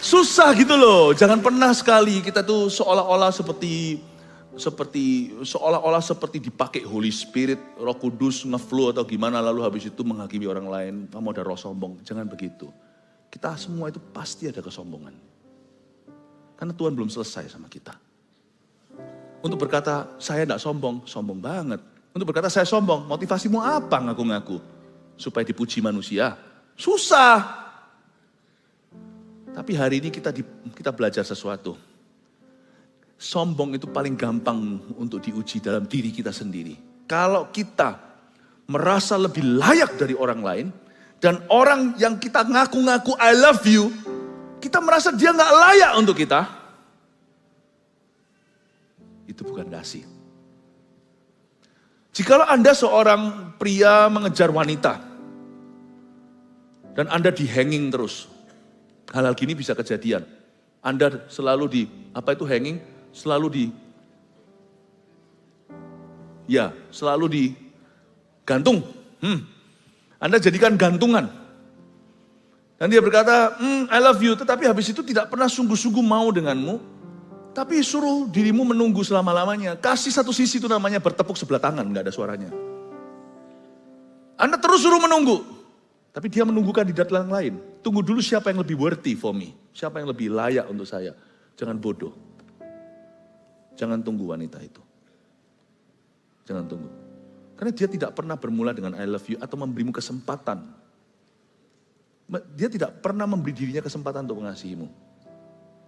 Susah gitu loh, jangan pernah sekali kita tuh seolah-olah seperti dipakai Holy Spirit, Roh Kudus ngeflow atau gimana lalu habis itu menghakimi orang lain, kamu ada roh sombong. Jangan begitu. Kita semua itu pasti ada kesombongan. Karena Tuhan belum selesai sama kita. Untuk berkata, saya tidak sombong, sombong banget. Untuk berkata, saya sombong, motivasimu apa ngaku-ngaku? Supaya dipuji manusia. Susah. Tapi hari ini kita belajar sesuatu. Sombong itu paling gampang untuk diuji dalam diri kita sendiri. Kalau kita merasa lebih layak dari orang lain, dan orang yang kita ngaku-ngaku I love you, kita merasa dia nggak layak untuk kita, itu bukan kasih. Jikalau Anda seorang pria mengejar wanita, dan Anda dihanging terus, hal-hal gini bisa kejadian. Anda selalu hanging? Selalu digantung. Anda jadikan gantungan. Dan dia berkata, I love you, tetapi habis itu tidak pernah sungguh-sungguh mau denganmu. Tapi suruh dirimu menunggu selama-lamanya. Kasih satu sisi itu namanya bertepuk sebelah tangan, gak ada suaranya. Anda terus suruh menunggu. Tapi dia menunggukan di dalam lain. Tunggu dulu siapa yang lebih worthy for me. Siapa yang lebih layak untuk saya. Jangan bodoh. Jangan tunggu wanita itu. Jangan tunggu. Karena dia tidak pernah bermula dengan I love you atau memberimu kesempatan. Dia tidak pernah memberi dirinya kesempatan untuk mengasihimu.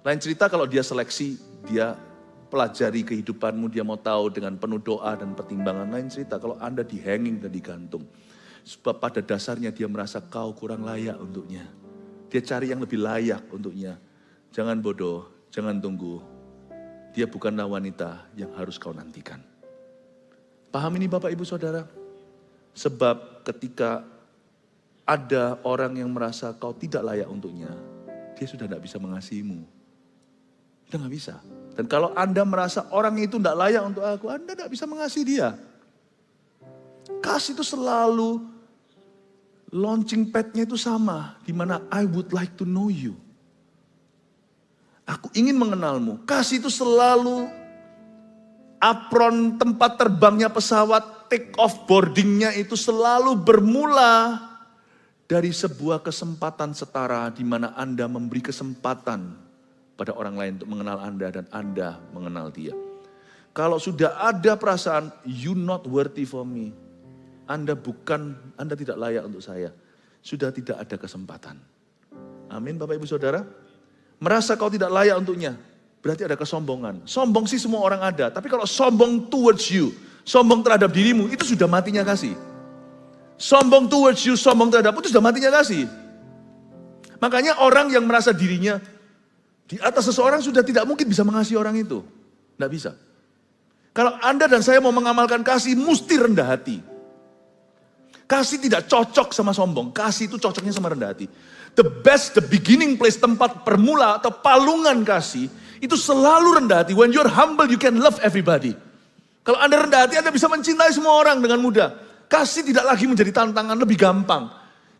Lain cerita kalau dia seleksi, dia pelajari kehidupanmu, dia mau tahu dengan penuh doa dan pertimbangan. Lain cerita kalau Anda dihanging dan digantung. Sebab pada dasarnya dia merasa kau kurang layak untuknya. Dia cari yang lebih layak untuknya. Jangan bodoh, jangan tunggu. dia bukanlah wanita yang harus kau nantikan. Paham ini Bapak Ibu Saudara? Sebab ketika ada orang yang merasa kau tidak layak untuknya, dia sudah tidak bisa mengasihimu. Sudah nggak bisa. Dan kalau Anda merasa orang itu tidak layak untuk aku, Anda tidak bisa mengasihi dia. Kasih itu selalu launching pad-nya itu sama, di mana I would like to know you. Aku ingin mengenalmu. Kasih itu selalu apron tempat terbangnya pesawat, take off boardingnya itu selalu bermula dari sebuah kesempatan setara di mana Anda memberi kesempatan pada orang lain untuk mengenal Anda dan Anda mengenal dia. Kalau sudah ada perasaan you not worthy for me, Anda tidak layak untuk saya. Sudah tidak ada kesempatan. Amin Bapak Ibu Saudara. Merasa kau tidak layak untuknya, berarti ada kesombongan. Sombong sih semua orang ada. Tapi kalau sombong towards you, sombong terhadap dirimu, itu sudah matinya kasih. Sombong towards you, sombong terhadapmu, itu sudah matinya kasih. Makanya orang yang merasa dirinya di atas seseorang sudah tidak mungkin bisa mengasihi orang itu. Tidak bisa. Kalau Anda dan saya mau mengamalkan kasih, mesti rendah hati. Kasih tidak cocok sama sombong. Kasih itu cocoknya sama rendah hati. The beginning place, tempat permula atau palungan kasih, itu selalu rendah hati. When you're humble, you can love everybody. Kalau Anda rendah hati, Anda bisa mencintai semua orang dengan mudah. Kasih tidak lagi menjadi tantangan, lebih gampang.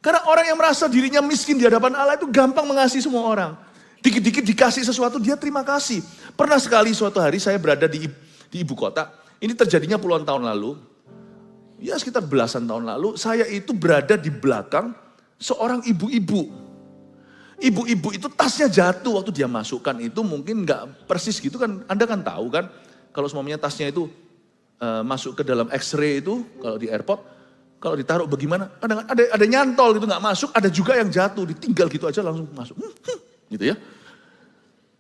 Karena orang yang merasa dirinya miskin di hadapan Allah itu gampang mengasihi semua orang. Dikit-dikit dikasih sesuatu, dia terima kasih. Pernah sekali suatu hari saya berada di ibu kota. Ini terjadinya puluhan tahun lalu. Ya sekitar belasan tahun lalu, saya itu berada di belakang seorang ibu-ibu. Ibu-ibu itu tasnya jatuh waktu dia masukkan itu mungkin nggak persis gitu kan. Anda kan tahu kan, kalau semuanya tasnya itu masuk ke dalam X-ray itu, kalau di airport, kalau ditaruh bagaimana, ada nyantol gitu nggak masuk, ada juga yang jatuh, ditinggal gitu aja langsung masuk. Gitu ya.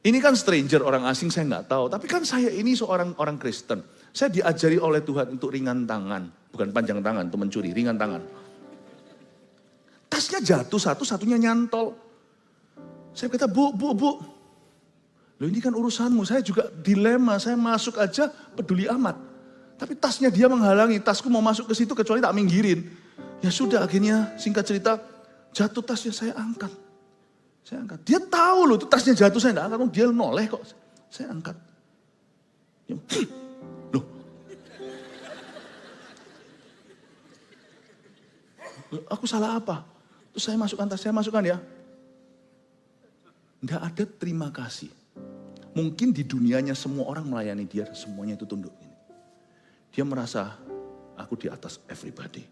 Ini kan stranger, orang asing saya nggak tahu. Tapi kan saya ini seorang orang Kristen. Saya diajari oleh Tuhan untuk ringan tangan. Bukan panjang tangan, untuk mencuri, ringan tangan. Tasnya jatuh, satu-satunya nyantol. Saya kata, bu. Loh ini kan urusanmu, saya juga dilema, saya masuk aja peduli amat. Tapi tasnya dia menghalangi, tasku mau masuk ke situ kecuali tak minggirin. Ya sudah akhirnya singkat cerita, jatuh tasnya saya angkat. Dia tahu loh itu tasnya jatuh saya enggak angkat, dia noleh kok. Saya angkat. Loh. Aku salah apa? Terus saya masukkan tas, saya masukkan ya. Enggak ada terima kasih. Mungkin di dunianya semua orang melayani dia, semuanya itu tunduk. Dia merasa aku di atas everybody.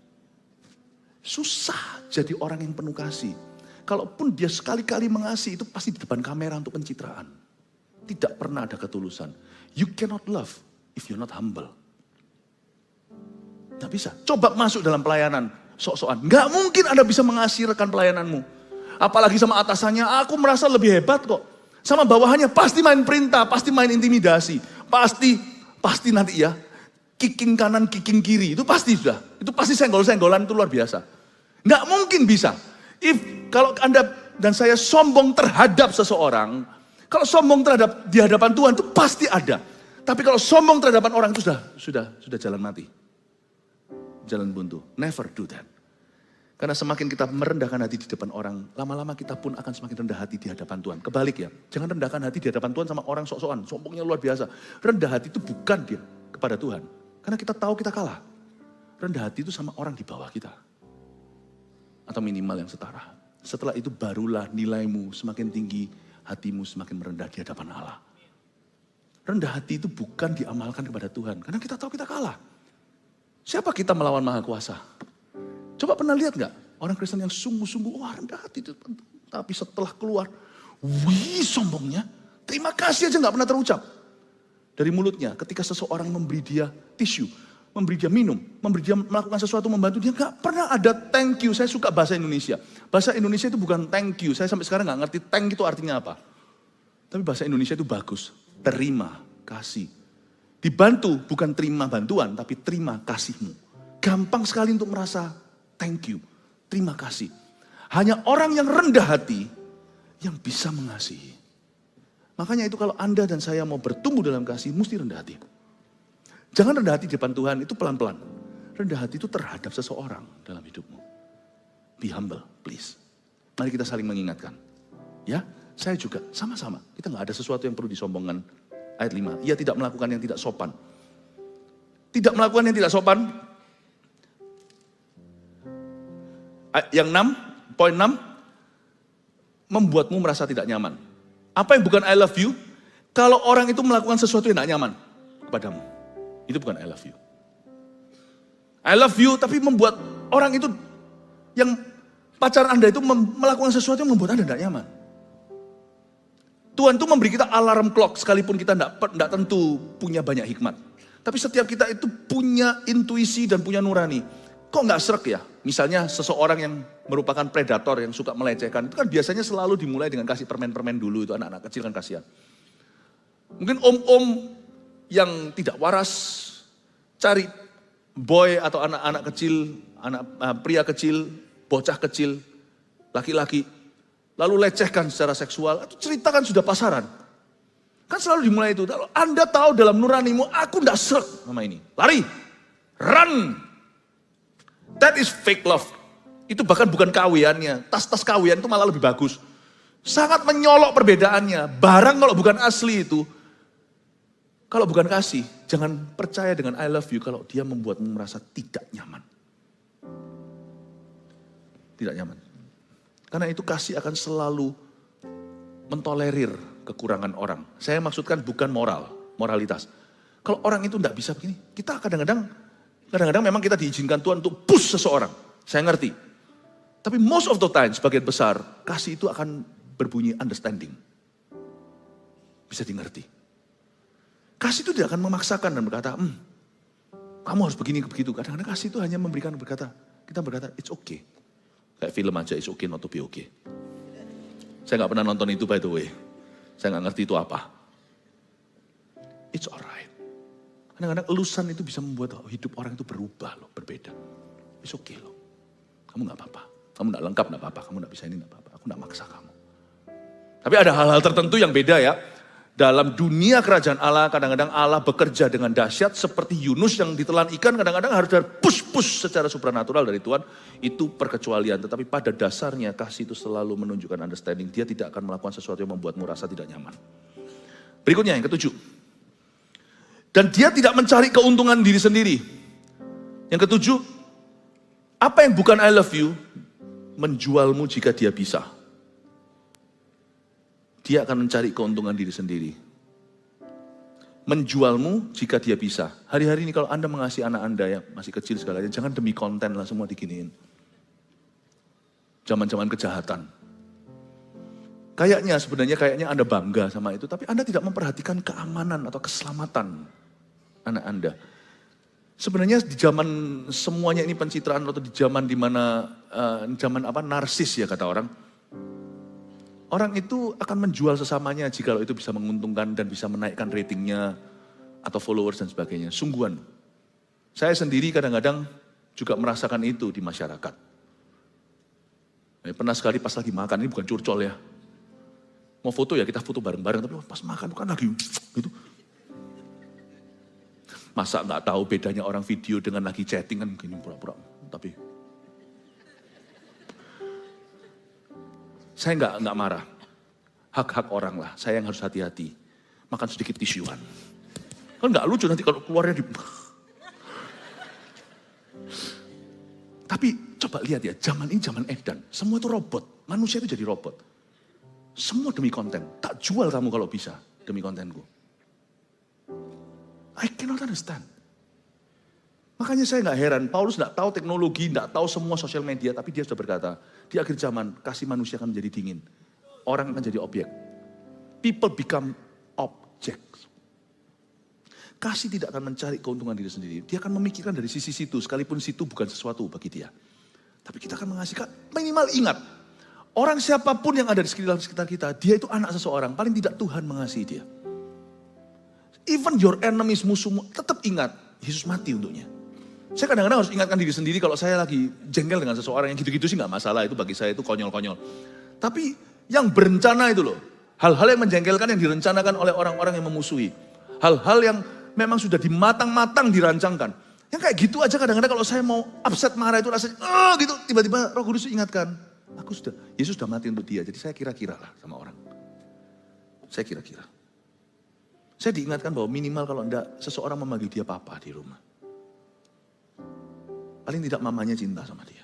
Susah jadi orang yang penuh kasih. Kalaupun dia sekali-kali mengasihi itu pasti di depan kamera untuk pencitraan. Tidak pernah ada ketulusan. You cannot love if you're not humble. Nggak bisa. Coba masuk dalam pelayanan sok-sokan. Nggak mungkin Anda bisa mengasihi rekan pelayananmu. Apalagi sama atasannya, aku merasa lebih hebat kok. Sama bawahannya pasti main perintah, pasti main intimidasi. Pasti nanti ya. Kicking kanan, kicking kiri. Itu pasti sudah. Itu pasti senggol-senggolan itu luar biasa. Nggak mungkin bisa. Kalau Anda dan saya sombong terhadap seseorang, kalau sombong terhadap di hadapan Tuhan itu pasti ada. Tapi kalau sombong terhadap orang itu sudah jalan mati. Jalan buntu. Never do that. Karena semakin kita merendahkan hati di depan orang, lama-lama kita pun akan semakin rendah hati di hadapan Tuhan. Kebalik ya, jangan rendahkan hati di hadapan Tuhan sama orang sok-sokan, sombongnya luar biasa. Rendah hati itu bukan dia kepada Tuhan. Karena kita tahu kita kalah. Rendah hati itu sama orang di bawah kita. Atau minimal yang setara. Setelah itu barulah nilaimu semakin tinggi, hatimu semakin merendah di hadapan Allah. Rendah hati itu bukan diamalkan kepada Tuhan. Karena kita tahu kita kalah. Siapa kita melawan Maha Kuasa? Coba pernah lihat gak? Orang Kristen yang sungguh-sungguh, wah rendah hati itu. Tapi setelah keluar, wih sombongnya. Terima kasih aja gak pernah terucap. Dari mulutnya ketika seseorang memberi dia tisu, memberi dia minum, memberi dia melakukan sesuatu membantu dia, gak pernah ada thank you. Saya suka bahasa Indonesia. Bahasa Indonesia itu bukan thank you. Saya sampai sekarang gak ngerti thank itu artinya apa. Tapi bahasa Indonesia itu bagus. Terima kasih. Dibantu bukan terima bantuan, tapi terima kasihmu. Gampang sekali untuk merasa thank you, terima kasih. Hanya orang yang rendah hati yang bisa mengasihi. Makanya itu kalau Anda dan saya mau bertumbuh dalam kasih, mesti rendah hati. Jangan rendah hati di depan Tuhan, itu pelan-pelan. Rendah hati itu terhadap seseorang dalam hidupmu. Be humble, please. Mari kita saling mengingatkan. Ya, saya juga sama-sama. Kita nggak ada sesuatu yang perlu disombongkan. Ayat 5, ia tidak melakukan yang tidak sopan. Tidak melakukan yang tidak sopan. Yang 6, poin 6, membuatmu merasa tidak nyaman. Apa yang bukan I love you? Kalau orang itu melakukan sesuatu yang tidak nyaman kepadamu. Itu bukan I love you. I love you tapi membuat orang itu, yang pacar Anda itu melakukan sesuatu yang membuat Anda tidak nyaman. Tuhan itu memberi kita alarm clock sekalipun kita tidak tentu punya banyak hikmat. Tapi setiap kita itu punya intuisi dan punya nurani. Kok nggak srek ya? Misalnya seseorang yang merupakan predator yang suka melecehkan, itu kan biasanya selalu dimulai dengan kasih permen-permen dulu, itu anak-anak kecil kan kasihan. Mungkin om-om yang tidak waras, cari boy atau anak-anak kecil, pria kecil, bocah kecil, laki-laki, lalu lecehkan secara seksual, itu cerita kan sudah pasaran. Kan selalu dimulai itu, kalau Anda tahu dalam nuranimu, aku nggak srek sama ini, lari, run. That is fake love. Itu bahkan bukan kawiannya. Tas-tas kawian itu malah lebih bagus. Sangat menyolok perbedaannya. Barang kalau bukan asli itu, kalau bukan kasih, jangan percaya dengan I love you kalau dia membuatmu merasa tidak nyaman. Tidak nyaman. Karena itu kasih akan selalu mentolerir kekurangan orang. Saya maksudkan bukan moralitas. Kalau orang itu tidak bisa begini, kita kadang-kadang memang kita diizinkan Tuhan untuk push seseorang. Saya ngerti. Tapi most of the time, sebagian besar, kasih itu akan berbunyi understanding. Bisa dimengerti. Kasih itu tidak akan memaksakan dan berkata, kamu harus begini, begitu. Kadang-kadang kasih itu hanya memberikan kita berkata, it's okay. Kayak film aja, it's okay not to be okay. Saya gak pernah nonton itu by the way. Saya gak ngerti itu apa. It's alright. Kadang-kadang elusan itu bisa membuat hidup orang itu berubah loh, berbeda. It's okay loh. Kamu gak apa-apa. Kamu gak lengkap gak apa-apa. Kamu gak bisa ini gak apa-apa. Aku gak maksa kamu. Tapi ada hal-hal tertentu yang beda ya. Dalam dunia kerajaan Allah, kadang-kadang Allah bekerja dengan dahsyat. Seperti Yunus yang ditelan ikan, kadang-kadang harus ada push-push secara supranatural dari Tuhan. Itu perkecualian. Tetapi pada dasarnya kasih itu selalu menunjukkan understanding. Dia tidak akan melakukan sesuatu yang membuatmu rasa tidak nyaman. Berikutnya yang ketujuh. Dan dia tidak mencari keuntungan diri sendiri. Yang ketujuh, apa yang bukan I love you, menjualmu jika dia bisa. Dia akan mencari keuntungan diri sendiri. Menjualmu jika dia bisa. Hari-hari ini kalau Anda mengasihi anak Anda yang masih kecil segalanya, jangan demi konten lah semua diginiin. Zaman-zaman kejahatan. Kayaknya Anda bangga sama itu, tapi Anda tidak memperhatikan keamanan atau keselamatan anak Anda. Sebenarnya di zaman semuanya ini pencitraan atau di zaman dimana narsis ya kata orang. Orang itu akan menjual sesamanya jika itu bisa menguntungkan dan bisa menaikkan ratingnya atau followers dan sebagainya. Sungguhan. Saya sendiri kadang-kadang juga merasakan itu di masyarakat. Pernah sekali pas lagi makan, ini bukan curcol ya. Mau foto ya kita foto bareng-bareng, tapi pas makan bukan lagi gitu. Masa nggak tahu bedanya orang video dengan lagi chatting kan gini pura-pura. Tapi saya nggak marah. Hak-hak orang lah. Saya yang harus hati-hati. Makan sedikit tisuan. Kan nggak lucu nanti kalau keluarnya di. Tapi coba lihat ya, zaman ini zaman edan. Semua itu robot. Manusia itu jadi robot. Semua demi konten. Tak jual kamu kalau bisa demi kontenku. I cannot understand. Makanya saya nggak heran, Paulus nggak tahu teknologi, nggak tahu semua sosial media, tapi dia sudah berkata, di akhir zaman kasih manusia akan menjadi dingin. Orang akan jadi objek. People become objects. Kasih tidak akan mencari keuntungan diri sendiri. Dia akan memikirkan dari sisi situ, sekalipun situ bukan sesuatu bagi dia. Tapi kita akan mengasihkan, minimal ingat, orang siapapun yang ada di sekitar kita, dia itu anak seseorang, paling tidak Tuhan mengasihi dia. Even your enemies, musuhmu, tetap ingat, Yesus mati untuknya. Saya kadang-kadang harus ingatkan diri sendiri kalau saya lagi jengkel dengan seseorang yang gitu-gitu sih gak masalah. Itu bagi saya itu konyol-konyol. Tapi yang berencana itu loh, Hal-hal yang menjengkelkan yang direncanakan oleh orang-orang yang memusuhi. Hal-hal yang memang sudah dimatang-matang dirancangkan. Yang kayak gitu aja kadang-kadang kalau saya mau upset marah itu rasanya, gitu. Tiba-tiba Roh Kudus ingatkan, Yesus sudah mati untuk dia. Jadi saya kira-kira lah sama orang. Saya kira-kira. Saya diingatkan bahwa minimal kalau enggak seseorang memanggil dia papa di rumah. Paling tidak mamanya cinta sama dia.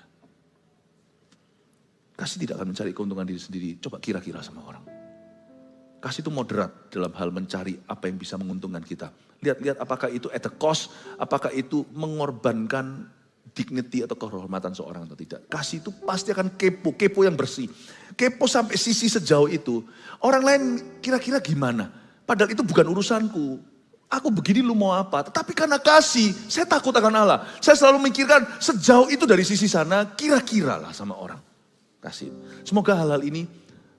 Kasih tidak akan mencari keuntungan diri sendiri. Coba kira-kira sama orang. Kasih itu moderat dalam hal mencari apa yang bisa menguntungkan kita. Lihat-lihat apakah itu at the cost, apakah itu mengorbankan dignity atau kehormatan seorang atau tidak. Kasih itu pasti akan kepo yang bersih. Kepo sampai sisi sejauh itu. Orang lain kira-kira gimana? Padahal itu bukan urusanku. Aku begini lu mau apa? Tetapi karena kasih, saya takut akan Allah. Saya selalu mikirkan sejauh itu dari sisi sana, kira-kira lah sama orang. Kasih. Semoga hal-hal ini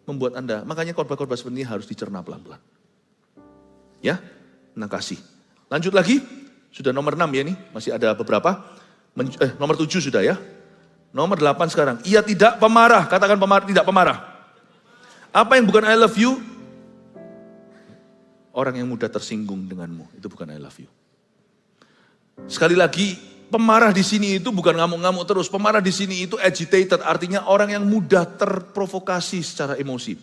membuat Anda, makanya khotbah-khotbah seperti ini harus dicerna pelan-pelan. Ya, nah kasih. Lanjut lagi, sudah nomor 6 ya nih, masih ada beberapa. Nomor 7 sudah ya. Nomor 8 sekarang, ia tidak pemarah, katakan pemarah, tidak pemarah. Apa yang bukan I love you? Orang yang mudah tersinggung denganmu, itu bukan I love you. Sekali lagi, pemarah di sini itu bukan ngamuk-ngamuk terus. Pemarah di sini itu agitated, artinya orang yang mudah terprovokasi secara emosi.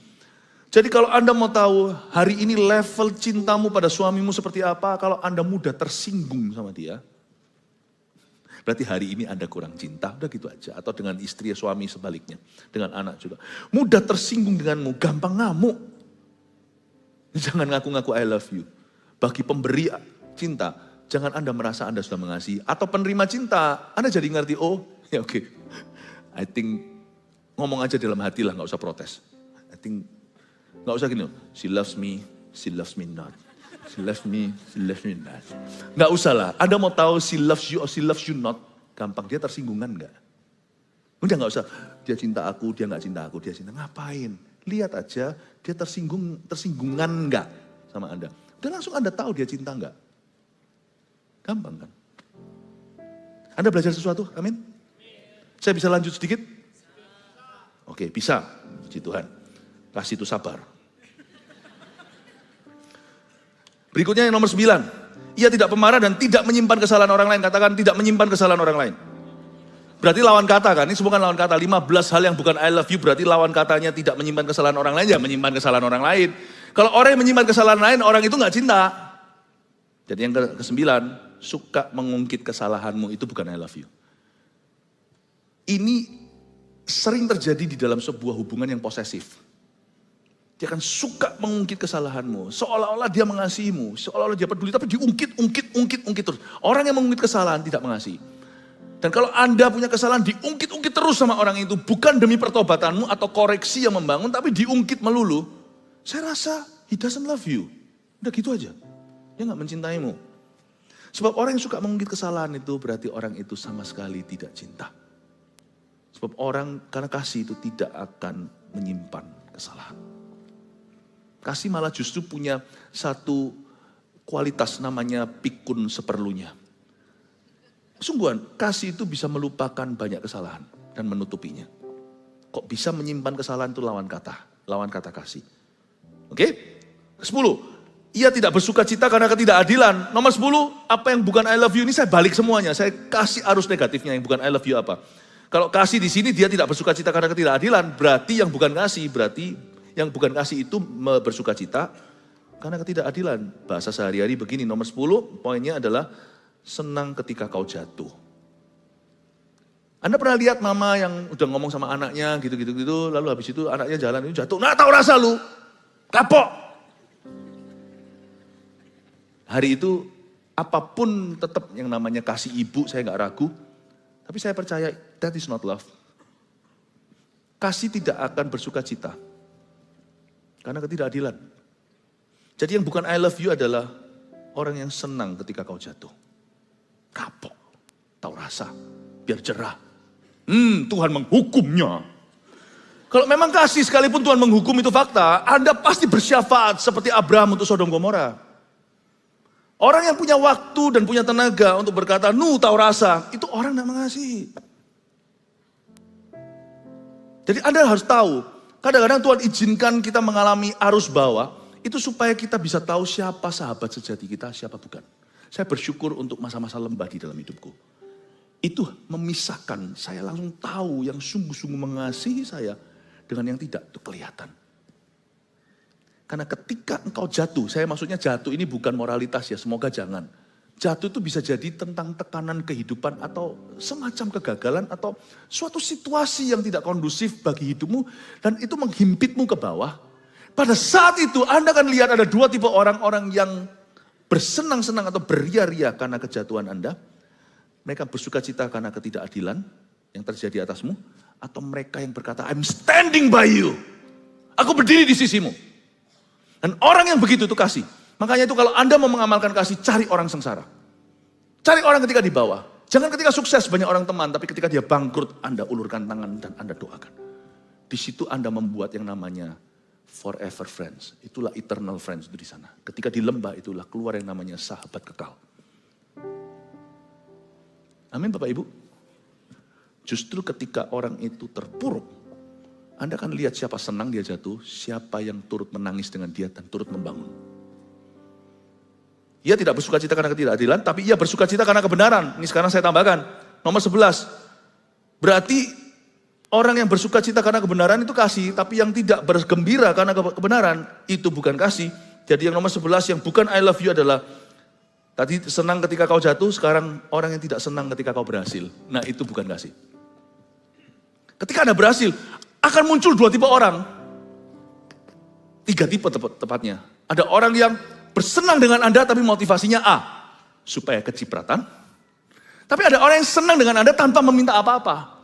Jadi kalau Anda mau tahu hari ini level cintamu pada suamimu seperti apa, kalau Anda mudah tersinggung sama dia, berarti hari ini Anda kurang cinta, udah gitu aja. Atau dengan istri, suami sebaliknya, dengan anak juga. Mudah tersinggung denganmu, gampang ngamuk. Jangan ngaku-ngaku I love you. Bagi pemberi cinta, jangan Anda merasa Anda sudah mengasihi. Atau penerima cinta, Anda jadi ngerti, oh ya oke. I think ngomong aja dalam hati lah, gak usah protes. I think, gak usah gini, she loves me not. She loves me not. Gak usah lah, Anda mau tahu she loves you or she loves you not. Gampang, dia tersinggungan gak? Udah gak usah, dia cinta aku, dia gak cinta aku, dia cinta. Ngapain? Lihat aja, dia tersinggungan enggak sama Anda. Udah langsung Anda tahu dia cinta enggak. Gampang kan? Anda belajar sesuatu? Amin? Saya bisa lanjut sedikit? Oke, bisa. Puji Tuhan. Kasih itu sabar. Berikutnya yang nomor 9. Ia tidak pemarah dan tidak menyimpan kesalahan orang lain. Katakan tidak menyimpan kesalahan orang lain. Berarti lawan kata kan, ini semua kan lawan kata. 15 hal yang bukan I love you berarti lawan katanya tidak menyimpan kesalahan orang lain, ya menyimpan kesalahan orang lain. Kalau orang yang menyimpan kesalahan lain, orang itu gak cinta. Jadi yang ke-9, suka mengungkit kesalahanmu itu bukan I love you. Ini sering terjadi di dalam sebuah hubungan yang posesif. Dia akan suka mengungkit kesalahanmu, seolah-olah dia mengasihimu, seolah-olah dia peduli, tapi diungkit terus. Orang yang mengungkit kesalahan tidak mengasihi. Dan kalau Anda punya kesalahan diungkit-ungkit terus sama orang itu, bukan demi pertobatanmu atau koreksi yang membangun, tapi diungkit melulu, saya rasa he doesn't love you. Udah gitu aja. Dia gak mencintaimu. Sebab orang yang suka mengungkit kesalahan itu berarti orang itu sama sekali tidak cinta. Sebab orang karena kasih itu tidak akan menyimpan kesalahan. Kasih malah justru punya satu kualitas namanya pikun seperlunya. Sungguhan, kasih itu bisa melupakan banyak kesalahan dan menutupinya. Kok bisa menyimpan kesalahan itu lawan kata kasih. Oke? 10, ia tidak bersuka cita karena ketidakadilan. Nomor 10, apa yang bukan I love you ini saya balik semuanya. Saya kasih arus negatifnya yang bukan I love you apa. Kalau kasih di sini dia tidak bersuka cita karena ketidakadilan, berarti yang bukan kasih, berarti yang bukan kasih itu bersuka cita karena ketidakadilan. Bahasa sehari-hari begini, nomor 10 poinnya adalah senang ketika kau jatuh. Anda pernah lihat mama yang udah ngomong sama anaknya gitu, lalu habis itu anaknya jalan itu jatuh. Nah tahu rasa lu, kapok. Hari itu apapun tetap yang namanya kasih ibu, saya gak ragu. Tapi saya percaya that is not love. Kasih tidak akan bersuka cita. Karena ketidakadilan. Jadi yang bukan I love you adalah orang yang senang ketika kau jatuh. Kapok, tahu rasa, biar jerah. Tuhan menghukumnya. Kalau memang kasih sekalipun Tuhan menghukum itu fakta, Anda pasti bersyafaat seperti Abraham untuk Sodom Gomora. Orang yang punya waktu dan punya tenaga untuk berkata, tahu rasa, itu orang tidak mengasihi. Jadi Anda harus tahu, Kadang-kadang Tuhan izinkan kita mengalami arus bawah, itu supaya kita bisa tahu siapa sahabat sejati kita, siapa bukan. Saya bersyukur untuk masa-masa lembah di dalam hidupku. Itu memisahkan, saya langsung tahu yang sungguh-sungguh mengasihi saya dengan yang tidak, itu kelihatan. Karena ketika engkau jatuh, saya maksudnya jatuh ini bukan moralitas ya, semoga jangan. Jatuh itu bisa jadi tentang tekanan kehidupan atau semacam kegagalan atau suatu situasi yang tidak kondusif bagi hidupmu dan itu menghimpitmu ke bawah. Pada saat itu Anda akan lihat ada dua tipe orang-orang yang bersenang-senang atau beria-ria karena kejatuhan Anda. Mereka bersuka cita karena ketidakadilan yang terjadi atasmu. Atau mereka yang berkata, I'm standing by you. Aku berdiri di sisimu. Dan orang yang begitu itu kasih. Makanya itu kalau Anda mau mengamalkan kasih, cari orang sengsara. Cari orang ketika di bawah. Jangan ketika sukses banyak orang teman, tapi ketika dia bangkrut, Anda ulurkan tangan dan Anda doakan. Di situ Anda membuat yang namanya forever friends. Itulah eternal friends itu di sana. Ketika di lembah itulah keluar yang namanya sahabat kekal. Amin Bapak Ibu. Justru ketika orang itu terpuruk, Anda akan lihat siapa senang dia jatuh, siapa yang turut menangis dengan dia dan turut membangun. Ia tidak bersuka cita karena ketidakadilan, tapi ia bersuka cita karena kebenaran. Ini sekarang saya tambahkan. Nomor 11. Berarti orang yang bersuka cita karena kebenaran itu kasih, tapi yang tidak bergembira karena kebenaran itu bukan kasih. Jadi yang nomor 11 yang bukan I love you adalah tadi senang ketika kau jatuh, sekarang orang yang tidak senang ketika kau berhasil. Nah itu bukan kasih. Ketika Anda berhasil, akan muncul dua tipe orang. Tiga tipe tepatnya. Ada orang yang bersenang dengan Anda tapi motivasinya A, supaya kecipratan. Tapi ada orang yang senang dengan Anda tanpa meminta apa-apa.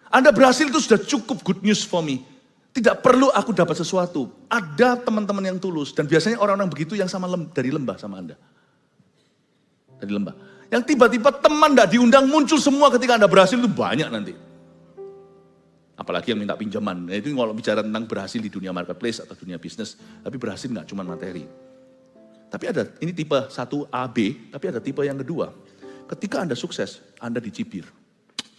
Anda berhasil itu sudah cukup good news for me. Tidak perlu aku dapat sesuatu. Ada teman-teman yang tulus dan biasanya orang-orang begitu yang sama dari lembah sama Anda. Dari lembah. Yang tiba-tiba teman tidak diundang muncul semua ketika Anda berhasil itu banyak nanti. Apalagi yang minta pinjaman. Nah, itu kalau bicara tentang berhasil di dunia marketplace atau dunia bisnis. Tapi berhasil nggak cuma materi. Tapi ada, ini tipe 1A, B, tapi ada tipe yang kedua. Ketika Anda sukses, Anda dicibir.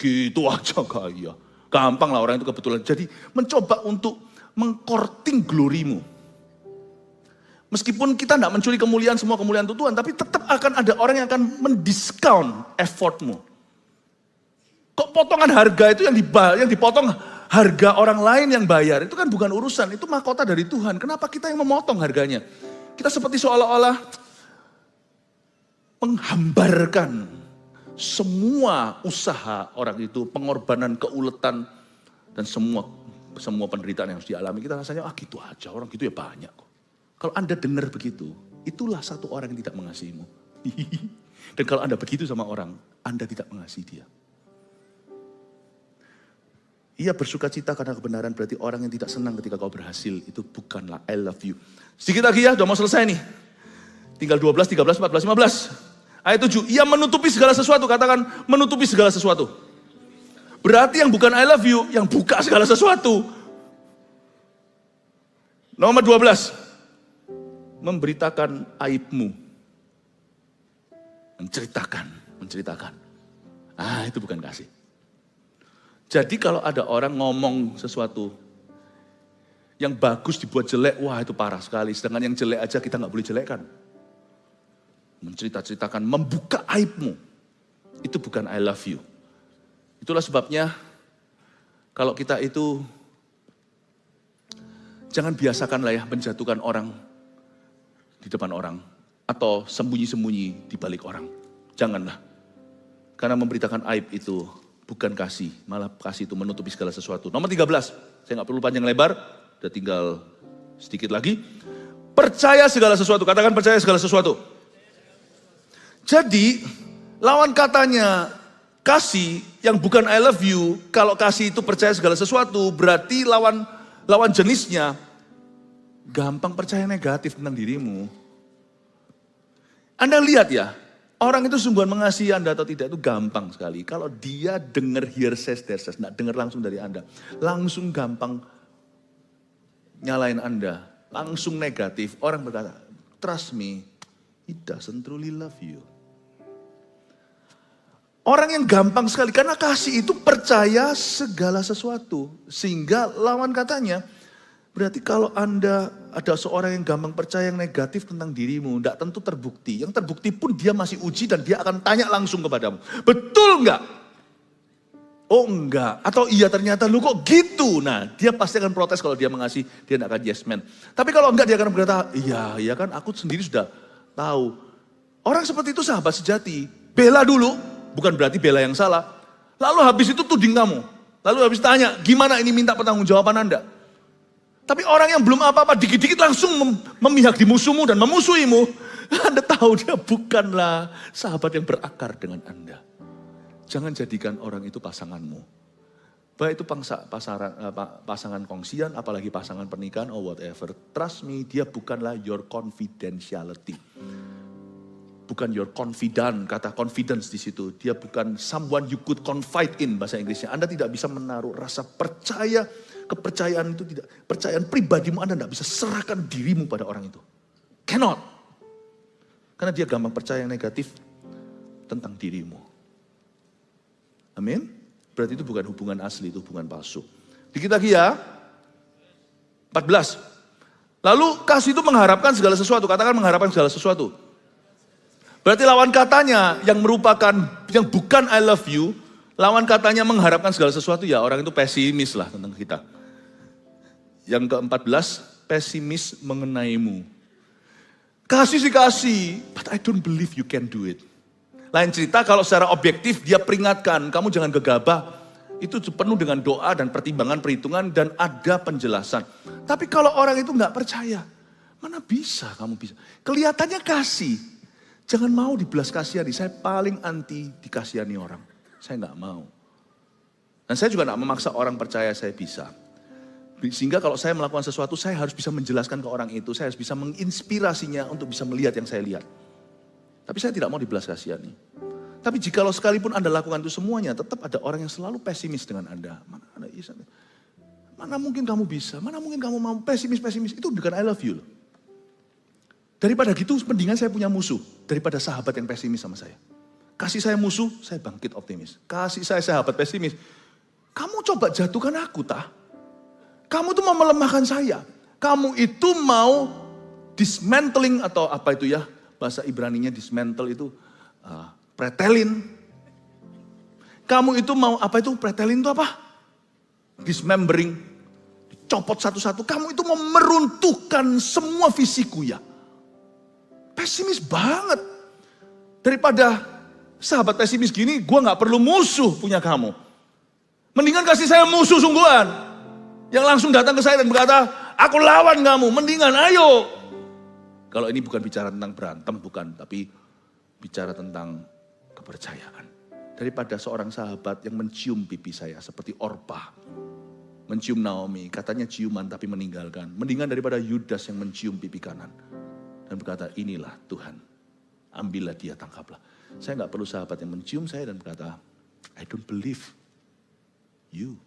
Gitu aja kaya. Gampang lah orang itu kebetulan. Jadi mencoba untuk mengkorting glorimu. Meskipun kita tidak mencuri kemuliaan, semua kemuliaan itu Tuhan. Tapi tetap akan ada orang yang akan mendiskount effortmu. Kok potongan harga itu yang dipotong harga orang lain yang bayar. Itu kan bukan urusan, itu mahkota dari Tuhan. Kenapa kita yang memotong harganya? Kita seperti seolah-olah menghambarkan semua usaha orang itu, pengorbanan, keuletan, dan semua penderitaan yang harus dialami. Kita rasanya, gitu aja, orang gitu ya banyak kok. Kalau Anda dengar begitu, itulah satu orang yang tidak mengasihimu. Dan kalau Anda begitu sama orang, Anda tidak mengasihi dia. Ia bersuka cita karena kebenaran, berarti orang yang tidak senang ketika kau berhasil, itu bukanlah I love you. Sedikit lagi ya, udah mau selesai nih. Tinggal 12, 13, 14, 15. Ayat 7, ia menutupi segala sesuatu, katakan menutupi segala sesuatu. Berarti yang bukan I love you, yang buka segala sesuatu. Nomor 12, memberitakan aibmu. Menceritakan. Itu bukan kasih. Jadi kalau ada orang ngomong sesuatu yang bagus dibuat jelek, wah itu parah sekali. Sedangkan yang jelek aja kita nggak boleh jelekkan. Menceritakan, membuka aibmu. Itu bukan I love you. Itulah sebabnya kalau kita itu jangan biasakan lah ya menjatuhkan orang di depan orang. Atau sembunyi-sembunyi di balik orang. Janganlah. Karena memberitakan aib itu bukan kasih, malah kasih itu menutupi segala sesuatu. Nomor 13, saya nggak perlu panjang lebar, udah tinggal sedikit lagi. Percaya segala sesuatu, katakan percaya segala sesuatu. Jadi, lawan katanya kasih yang bukan I love you, kalau kasih itu percaya segala sesuatu, berarti lawan jenisnya gampang percaya negatif tentang dirimu. Anda lihat ya, orang itu sungguhan mengasihi Anda atau tidak itu gampang sekali. Kalau dia dengar here says, there says, nggak dengar langsung dari Anda. Langsung gampang nyalain Anda. Langsung negatif. Orang berkata, trust me, he doesn't truly love you. Orang yang gampang sekali, karena kasih itu percaya segala sesuatu. Sehingga lawan katanya, Berarti kalau Anda ada seorang yang gampang percaya yang negatif tentang dirimu, tidak tentu terbukti. Yang terbukti pun dia masih uji dan dia akan tanya langsung kepadamu. Betul enggak? Oh enggak. Atau iya ternyata lu kok gitu. Nah dia pasti akan protes kalau dia mengasihi, dia tidak akan yes man. Tapi kalau enggak dia akan berkata, iya kan aku sendiri sudah tahu. Orang seperti itu sahabat sejati. Bela dulu, bukan berarti bela yang salah. Lalu habis itu tuding kamu. Lalu habis tanya, gimana ini minta pertanggungjawaban Anda? Tapi orang yang belum apa-apa dikit-dikit langsung memihak di musuhmu dan memusuhimu. Anda tahu dia bukanlah sahabat yang berakar dengan Anda. Jangan jadikan orang itu pasanganmu. Baik itu pasangan kongsian, apalagi pasangan pernikahan or whatever. Trust me, dia bukanlah your confidentiality. Bukan your confidant, kata confidence di situ. Dia bukan someone you could confide in bahasa Inggrisnya. Anda tidak bisa menaruh rasa percaya, kepercayaan itu tidak. Percayaan pribadimu Anda tidak bisa serahkan dirimu pada orang itu. Cannot. Karena dia gampang percaya yang negatif tentang dirimu. Amin. Berarti itu bukan hubungan asli, itu hubungan palsu. Dikit lagi ya. 14. Lalu kasih itu mengharapkan segala sesuatu. Katakan mengharapkan segala sesuatu. Berarti lawan katanya yang merupakan, yang bukan I love you, lawan katanya mengharapkan segala sesuatu, ya orang itu pesimis lah tentang kita. Yang ke-14, pesimis mengenaimu. Kasih sih kasih, but I don't believe you can do it. Lain cerita kalau secara objektif dia peringatkan, kamu jangan gegabah. Itu penuh dengan doa dan pertimbangan, perhitungan dan ada penjelasan. Tapi kalau orang itu nggak percaya, mana bisa kamu bisa. Kelihatannya kasih. Jangan mau dibelas kasihani, saya paling anti dikasihani orang. Saya nggak mau. Dan saya juga nggak memaksa orang percaya saya bisa. Sehingga kalau saya melakukan sesuatu, saya harus bisa menjelaskan ke orang itu. Saya harus bisa menginspirasinya untuk bisa melihat yang saya lihat. Tapi saya tidak mau dibelas kasihani. Tapi jikalau sekalipun Anda lakukan itu semuanya, tetap ada orang yang selalu pesimis dengan Anda. Mana mungkin kamu bisa, mana mungkin kamu mau pesimis. Itu bukan I love you loh. Daripada gitu, mendingan saya punya musuh. Daripada sahabat yang pesimis sama saya. Kasih saya musuh, saya bangkit optimis. Kasih saya sahabat pesimis. Kamu coba jatuhkan aku, tah? Kamu tuh mau melemahkan saya. Kamu itu mau dismantling atau apa itu ya. Bahasa Ibraninya dismantle itu pretelin. Kamu itu mau apa itu pretelin itu apa? Dismembering. Dicopot satu-satu. Kamu itu mau meruntuhkan semua visiku ya. Pesimis banget. Daripada sahabat pesimis gini, gue gak perlu musuh punya kamu. Mendingan kasih saya musuh sungguhan. Yang langsung datang ke saya dan berkata, aku lawan kamu, mendingan ayo. Kalau ini bukan bicara tentang berantem, bukan. Tapi bicara tentang kepercayaan. Daripada seorang sahabat yang mencium pipi saya seperti Orpah. Mencium Naomi, katanya ciuman tapi meninggalkan. Mendingan daripada Yudas yang mencium pipi kanan. Dan berkata, inilah Tuhan, ambillah dia, tangkaplah. Saya gak perlu sahabat yang mencium saya dan berkata, I don't believe you.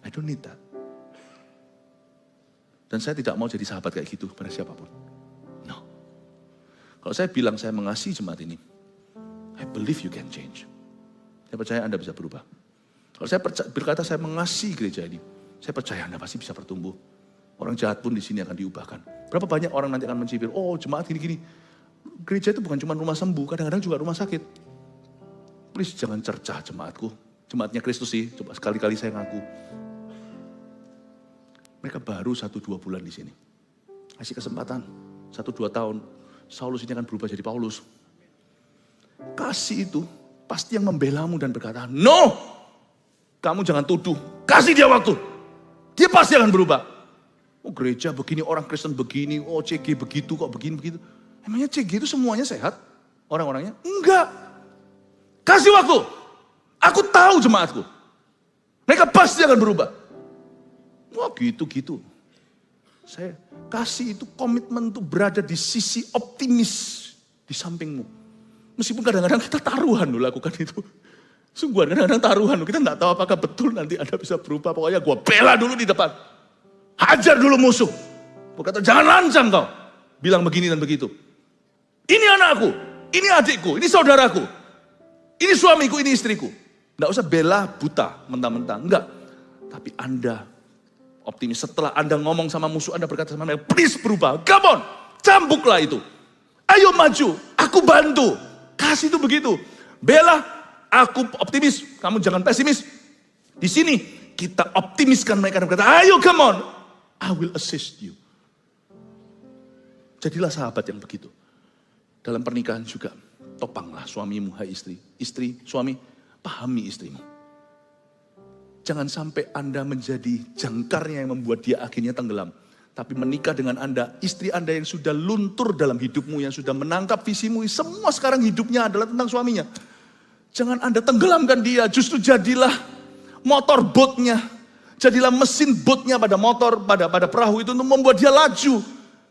I don't need that. Dan saya tidak mau jadi sahabat kayak gitu pada siapapun. No. Kalau saya bilang saya mengasihi jemaat ini, I believe you can change. Saya percaya Anda bisa berubah. Kalau saya berkata saya mengasihi gereja ini, saya percaya Anda pasti bisa bertumbuh. Orang jahat pun di sini akan diubahkan. Berapa banyak orang nanti akan mencibir, oh jemaat gini-gini. Gereja itu bukan cuma rumah sembuh, kadang-kadang juga rumah sakit. Please jangan cercah jemaatku. Jemaatnya Kristus sih, coba sekali-kali saya ngaku. Mereka baru 1-2 bulan di sini. Kasih kesempatan, 1-2 tahun. Saulus ini akan berubah jadi Paulus. Kasih itu pasti yang membelamu dan berkata, no! Kamu jangan tuduh, kasih dia waktu. Dia pasti akan berubah. Oh gereja begini, orang Kristen begini, oh CG begitu, kok begini-begitu. Emangnya CG itu semuanya sehat? Orang-orangnya? Enggak. Kasih waktu. Aku tahu jemaatku. Mereka pasti akan berubah. Wah gitu-gitu. Saya kasih itu komitmen untuk berada di sisi optimis di sampingmu. Meskipun kadang-kadang kita taruhan loh lakukan itu. Sungguhan kadang-kadang taruhan loh. Kita gak tahu apakah betul nanti Anda bisa berubah. Pokoknya gue bela dulu di depan. Hajar dulu musuh. Berkata, jangan lancang kau. Bilang begini dan begitu. Ini anakku, ini adikku, ini saudaraku. Ini suamiku, ini istriku. Nggak usah bela buta, mentah-mentah. Enggak. Tapi Anda Optimis. Setelah Anda ngomong sama musuh, Anda berkata sama mereka, please berubah. Come on, cambuklah itu. Ayo maju, aku bantu. Kasih itu begitu. Bella, aku optimis, kamu jangan pesimis. Di sini kita optimiskan mereka dan berkata, ayo come on, I will assist you. Jadilah sahabat yang begitu. Dalam pernikahan juga, topanglah suamimu, hai istri. Istri, suami, pahami istrimu. Jangan sampai Anda menjadi jangkarnya yang membuat dia akhirnya tenggelam. Tapi menikah dengan Anda, istri Anda yang sudah luntur dalam hidupmu, yang sudah menangkap visimu, semua sekarang hidupnya adalah tentang suaminya. Jangan Anda tenggelamkan dia, justru jadilah motor boatnya. Jadilah mesin boatnya pada motor, pada perahu itu untuk membuat dia laju.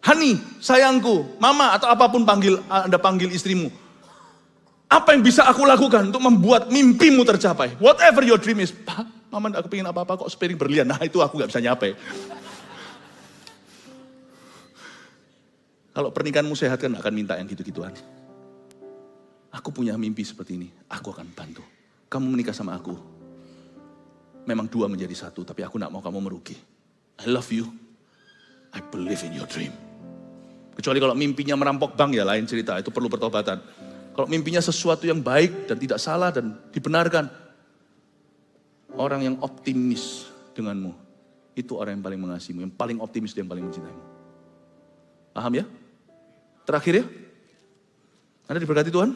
Hani, sayangku, mama atau apapun Anda panggil istrimu. Apa yang bisa aku lakukan untuk membuat mimpimu tercapai? Whatever your dream is. Pak, mama gak kepingin apa-apa kok spiring berlian. Nah itu aku gak bisa nyapai. Kalau pernikahanmu sehat kan gak akan minta yang gitu-gituan. Aku punya mimpi seperti ini, aku akan bantu. Kamu menikah sama aku. Memang dua menjadi satu, tapi aku gak mau kamu merugi. I love you. I believe in your dream. Kecuali kalau mimpinya merampok bank ya lain cerita, itu perlu pertobatan. Kalau mimpinya sesuatu yang baik dan tidak salah dan dibenarkan. Orang yang optimis denganmu, itu orang yang paling mengasihimu, yang paling optimis dan yang paling mencintaimu. Paham ya? Terakhir ya, Anda diberkati Tuhan.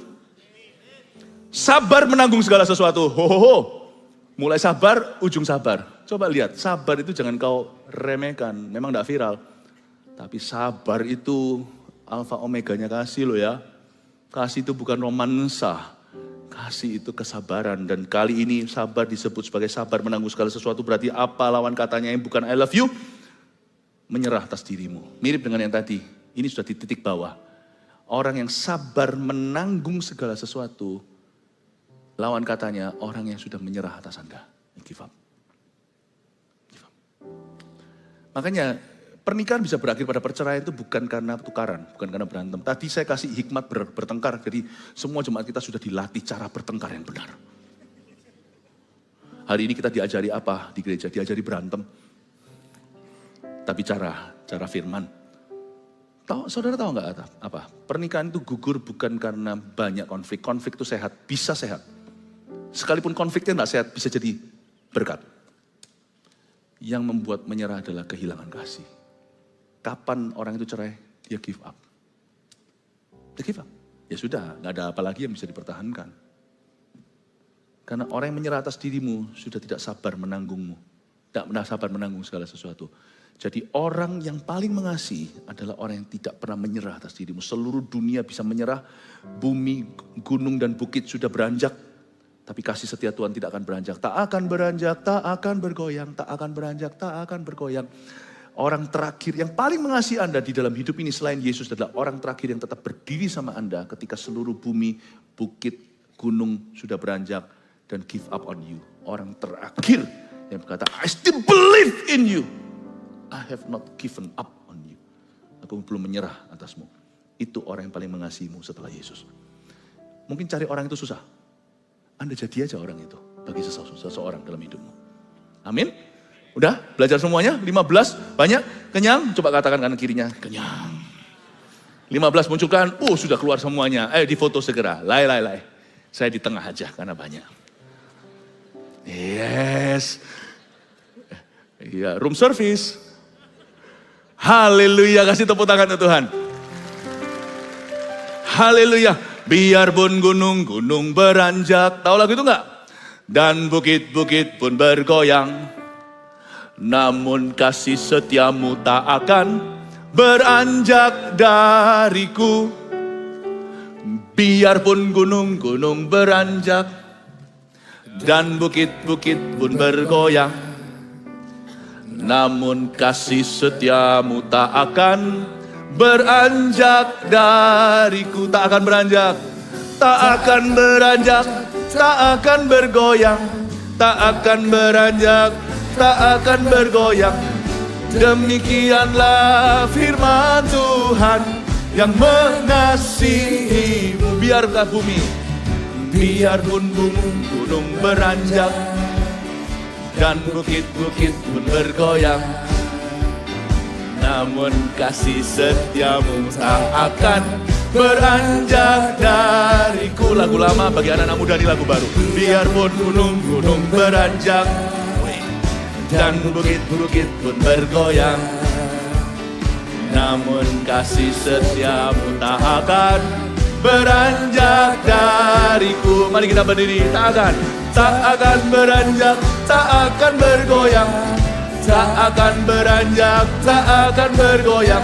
Sabar menanggung segala sesuatu. Mulai sabar, ujung sabar. Coba lihat, sabar itu jangan kau remehkan. Memang tidak viral. Tapi sabar itu alfa omeganya kasih loh ya. Kasih itu bukan romansa. Kasih itu kesabaran. Dan kali ini sabar disebut sebagai sabar menanggung segala sesuatu. Berarti apa lawan katanya yang bukan I love you? Menyerah atas dirimu. Mirip dengan yang tadi. Ini sudah di titik bawah. Orang yang sabar menanggung segala sesuatu. Lawan katanya orang yang sudah menyerah atas Anda. Give up. Give up. Makanya pernikahan bisa berakhir pada perceraian itu bukan karena tukaran, bukan karena berantem. Tadi saya kasih hikmat bertengkar, jadi semua jemaat kita sudah dilatih cara bertengkar yang benar. Hari ini kita diajari apa di gereja? Diajari berantem. Tapi cara firman. Saudara tahu nggak apa? Pernikahan itu gugur bukan karena banyak konflik. Konflik itu sehat, bisa sehat. Sekalipun konfliknya nggak sehat, bisa jadi berkat. Yang membuat menyerah adalah kehilangan kasih. Kapan orang itu cerai? Dia give up. Dia give up. Ya sudah, gak ada apa lagi yang bisa dipertahankan. Karena orang yang menyerah atas dirimu sudah tidak sabar menanggungmu. Tidak pernah sabar menanggung segala sesuatu. Jadi orang yang paling mengasihi adalah orang yang tidak pernah menyerah atas dirimu. Seluruh dunia bisa menyerah. Bumi, gunung dan bukit sudah beranjak. Tapi kasih setia Tuhan tidak akan beranjak. Tak akan beranjak, tak akan bergoyang. Tak akan beranjak, tak akan bergoyang. Orang terakhir yang paling mengasihi Anda di dalam hidup ini selain Yesus adalah orang terakhir yang tetap berdiri sama Anda ketika seluruh bumi, bukit, gunung sudah beranjak dan give up on you. Orang terakhir yang berkata, I still believe in you. I have not given up on you. Aku belum menyerah atasmu. Itu orang yang paling mengasihimu setelah Yesus. Mungkin cari orang itu susah. Anda jadi aja orang itu bagi seseorang dalam hidupmu. Amin. Udah belajar semuanya? 15? Banyak? Kenyang? Coba katakan kanan kirinya. Kenyang. 15 munculkan. Sudah keluar semuanya. Ayo difoto segera. Lai. Saya di tengah aja karena banyak. Yes. Iya, room service. Haleluya. Kasih tepuk tangan ke Tuhan. Haleluya. Biarpun gunung-gunung beranjak. Tahu lagu itu enggak? Dan bukit-bukit pun bergoyang. Namun kasih setiamu tak akan beranjak dariku. Biarpun gunung-gunung beranjak dan bukit-bukit pun bergoyang. Namun kasih setiamu tak akan beranjak dariku. Tak akan beranjak, tak akan beranjak, tak akan bergoyang. Tak akan beranjak, tak akan bergoyang. Demikianlah firman Tuhan yang mengasihimu. Biarkah bumi, biarpun gunung beranjak dan bukit-bukit pun bergoyang. namun kasih setiamu tak akan beranjak dariku. Lagu lama bagi anak-anak muda, ini lagu baru. Biarpun gunung-gunung beranjak dan bukit-bukit pun bergoyang, namun kasih setiamu tak akan beranjak dariku. Mari kita berdiri. Tak akan beranjak, tak akan bergoyang, tak akan beranjak, tak akan bergoyang.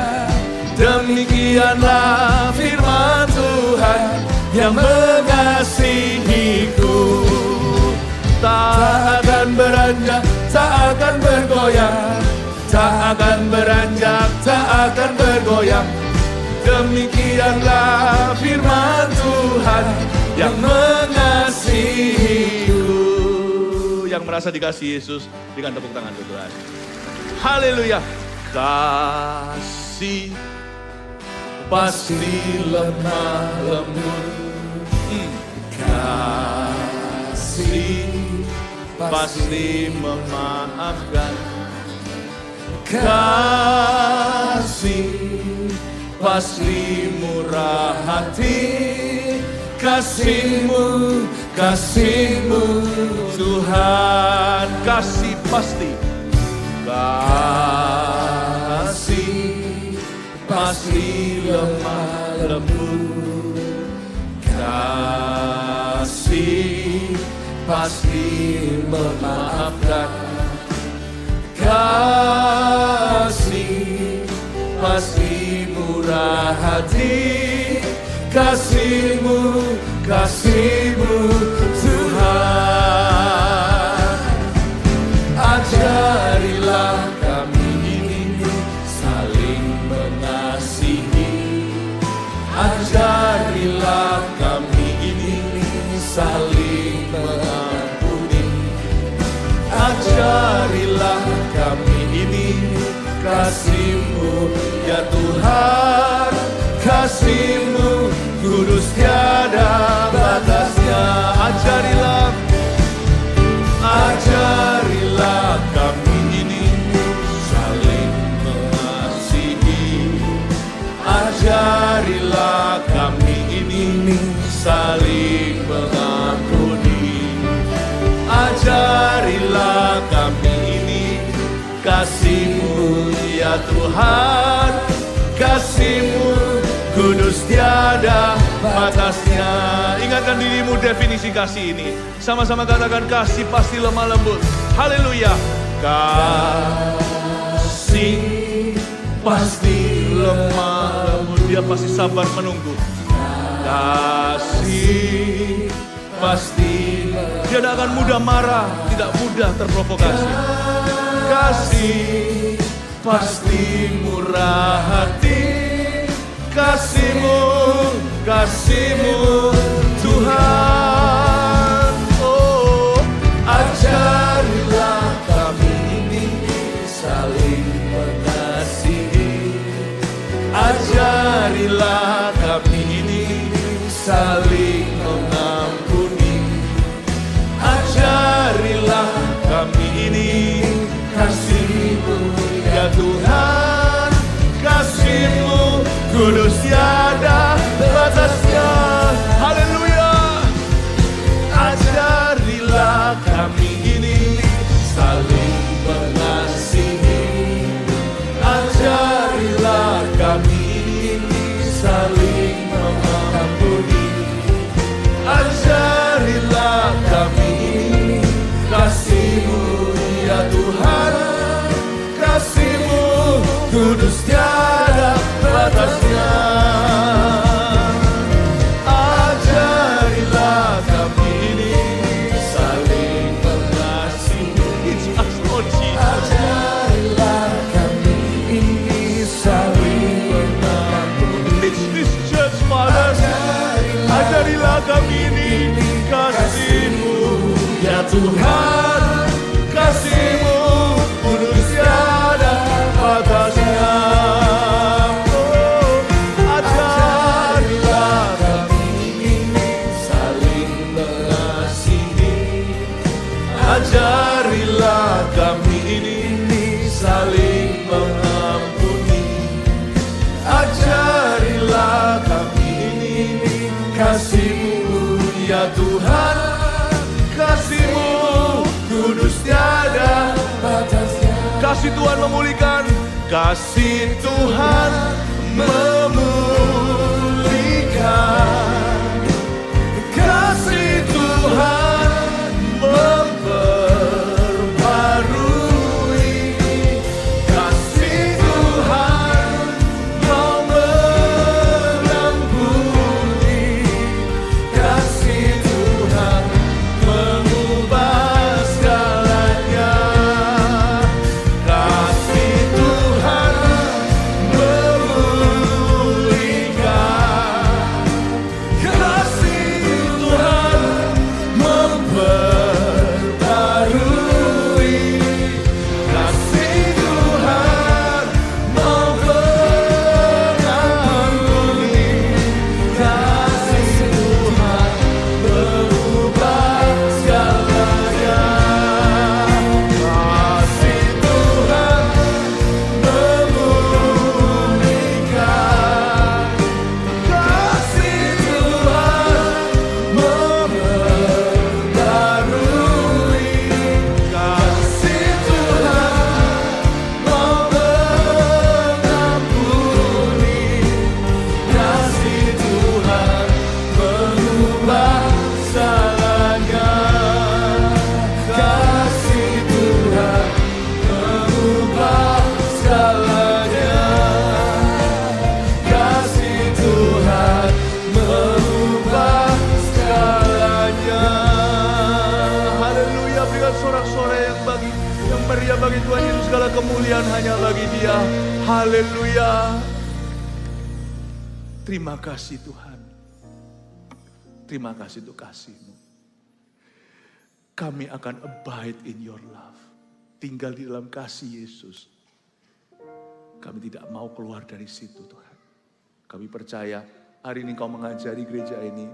Demikianlah firman Tuhan yang mengasihiku. Tak akan beranjak, tak akan bergoyang, tak akan beranjak, tak akan bergoyang. Demikianlah firman Tuhan yang mengasihiku. Yang merasa dikasihi Yesus, dengan tepuk tangan Tuhan. Haleluya. Kasih pasti lemah lembut, kasih pasti memaafkan, kasih pasti murah hati, kasihmu Tuhan. Kasih pasti, kasih pasti lemah lembut, kasih pasti memaafkan, kasih pasti murah hati, kasihmu Tuhan. Ajarilah kami ini saling mengasihi, ajarilah kami ini saling mengampuni, ajarilah kami ini kasih-Mu ya Tuhan. Kasih-Mu kudus tiada batasnya. Ajarilah kami ini saling mengasihi, ajarilah kami ini saling mengampuni, ajarilah kami ini kasih-Mu ya Tuhan. Kasih-Mu kudus tiada batasnya. Ingatkan dirimu definisi kasih ini. Sama-sama katakan, kasih pasti lemah lembut. Haleluya. Kasih pasti lemah lembut. Dia pasti sabar menunggu. Kasih pasti, dia tidak akan mudah marah, tidak mudah terprovokasi. Kasih pasti murah hati, kasih-Mu Tuhan. Oh, ajarilah kami ini saling mengasihi, ajarilah kami ini saling mengampuni, ajarilah kami ini kasih-Mu ya Tuhan. Kasih-Mu kudus tiada batasnya. Haleluya. Ajarilah kami ini saling mengasihi, ajarilah kami ini saling mengampuni, ajarilah kami ini kasih-Mu ya Tuhan. Kasih-Mu kudus tiada batasnya. Ajarilah kami ini saling mengasihi, ajarilah kami ini saling mengampuni. This church, Father, ajarilah kami ini kasih-Mu ya Tuhan. Kasih-Mu kudus tiada batasnya. Ajarilah kami ini saling mengampuni, Tuhan, kasih-Mu kudus tiada batasnya. Kasih Tuhan memulihkan, kasih Tuhan memulihkan, kasih Tuhan memperbarui, kasih Tuhan mau mengampuni, kasih Tuhan mengubah segalanya, kasih Tuhan memulihkan, kasih Tuhan memperbarui, kasih Tuhan mau mengampuni, kasih Tuhan mengubah segalanya, kasih Tuhan memulihkan, kasih Tuhan memperbarui, kasih Tuhan mau mengampuni, kasih Tuhan mengubah segalanya, kasih Tuhan mengubah segalanya, kasih Tuhan mengubah segalanya. Haleluya, berikan sorak-sorai yang meriah bagi Tuhan Yesus, segala kemuliaan hanya bagi Dia. Haleluya. Terima kasih Tuhan. Terima kasih untuk kasih-Mu. Kami akan abide in your love. Tinggal di dalam kasih Yesus. Kami tidak mau keluar dari situ Tuhan. Kami percaya hari ini Kau mengajari gereja ini.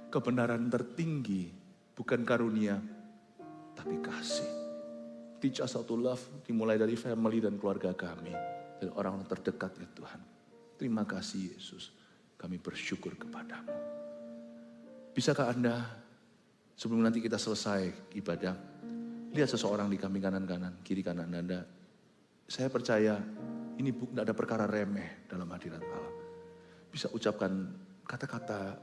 Kebenaran tertinggi bukan karunia, tapi kasih. Teach us how to love, dimulai dari family dan keluarga kami. Dan orang-orang terdekat ya Tuhan. Terima kasih Yesus. Kami bersyukur kepadamu. Bisakah Anda, sebelum nanti kita selesai ibadah, lihat seseorang di kami kanan-kanan, kiri kanan Anda. Saya percaya ini tidak ada perkara remeh dalam hadirat Allah. Bisa ucapkan kata-kata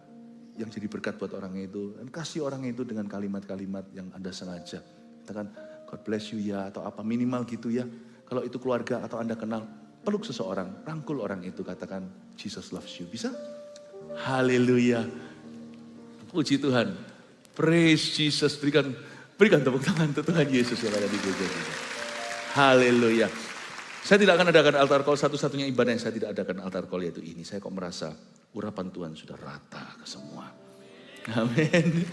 yang jadi berkat buat orang itu. Dan kasih orang itu dengan kalimat-kalimat yang Anda sengaja. Katakan, God bless you ya, atau apa minimal gitu ya. Kalau itu keluarga atau Anda kenal, peluk seseorang, rangkul orang itu, katakan Jesus loves you. Bisa? Haleluya. Puji Tuhan. Praise Jesus. Berikan tepuk tangan untuk Tuhan Yesus yang ada di gereja kita. Haleluya. Saya tidak akan adakan altar call, satu-satunya ibadah yang saya tidak adakan altar call yaitu ini. Saya kok merasa urapan Tuhan sudah rata ke semua. Amin.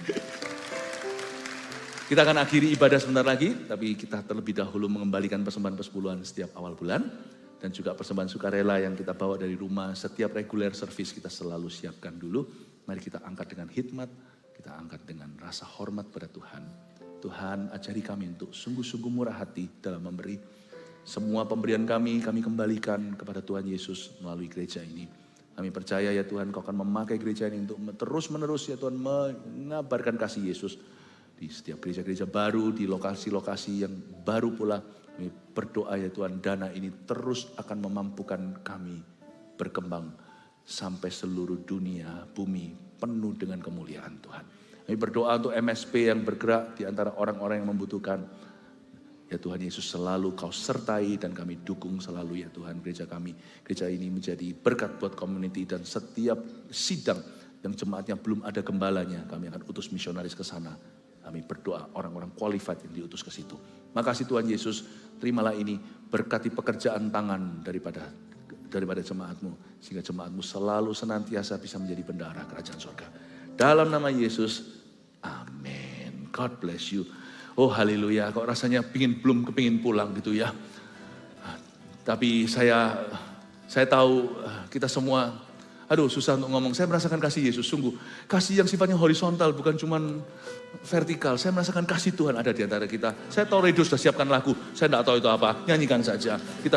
Kita akan akhiri ibadah sebentar lagi, tapi kita terlebih dahulu mengembalikan persembahan persepuluhan setiap awal bulan. Dan juga persembahan sukarela yang kita bawa dari rumah, setiap regular service kita selalu siapkan dulu. Mari kita angkat dengan hikmat, kita angkat dengan rasa hormat pada Tuhan. Tuhan ajari kami untuk sungguh-sungguh murah hati dalam memberi. Semua pemberian kami kembalikan kepada Tuhan Yesus melalui gereja ini. Kami percaya ya Tuhan, Kau akan memakai gereja ini untuk terus-menerus ya Tuhan mengabarkan kasih Yesus. Di setiap gereja-gereja baru, di lokasi-lokasi yang baru pula. Kami berdoa ya Tuhan, dana ini terus akan memampukan kami berkembang sampai seluruh dunia, bumi penuh dengan kemuliaan Tuhan. Kami berdoa untuk MSP yang bergerak di antara orang-orang yang membutuhkan. Ya Tuhan Yesus, selalu Kau sertai dan kami dukung selalu ya Tuhan gereja kami. Gereja ini menjadi berkat buat community dan setiap sidang yang jemaatnya belum ada gembalanya, kami akan utus misionaris ke sana. Kami berdoa orang-orang qualified yang diutus ke situ. Makasih Tuhan Yesus, terimalah ini, berkati pekerjaan tangan daripada jemaat-Mu. Sehingga jemaat-Mu selalu senantiasa bisa menjadi bendahara kerajaan surga. Dalam nama Yesus, amin. God bless you. Oh haleluya, kok rasanya belum kepingin pulang gitu ya. Tapi saya tahu kita semua, susah untuk ngomong. Saya merasakan kasih Yesus, sungguh. Kasih yang sifatnya horizontal, bukan cuman vertikal. Saya merasakan kasih Tuhan ada di antara kita. Saya tahu Radio sudah siapkan lagu, saya tidak tahu itu apa. Nyanyikan saja. Kita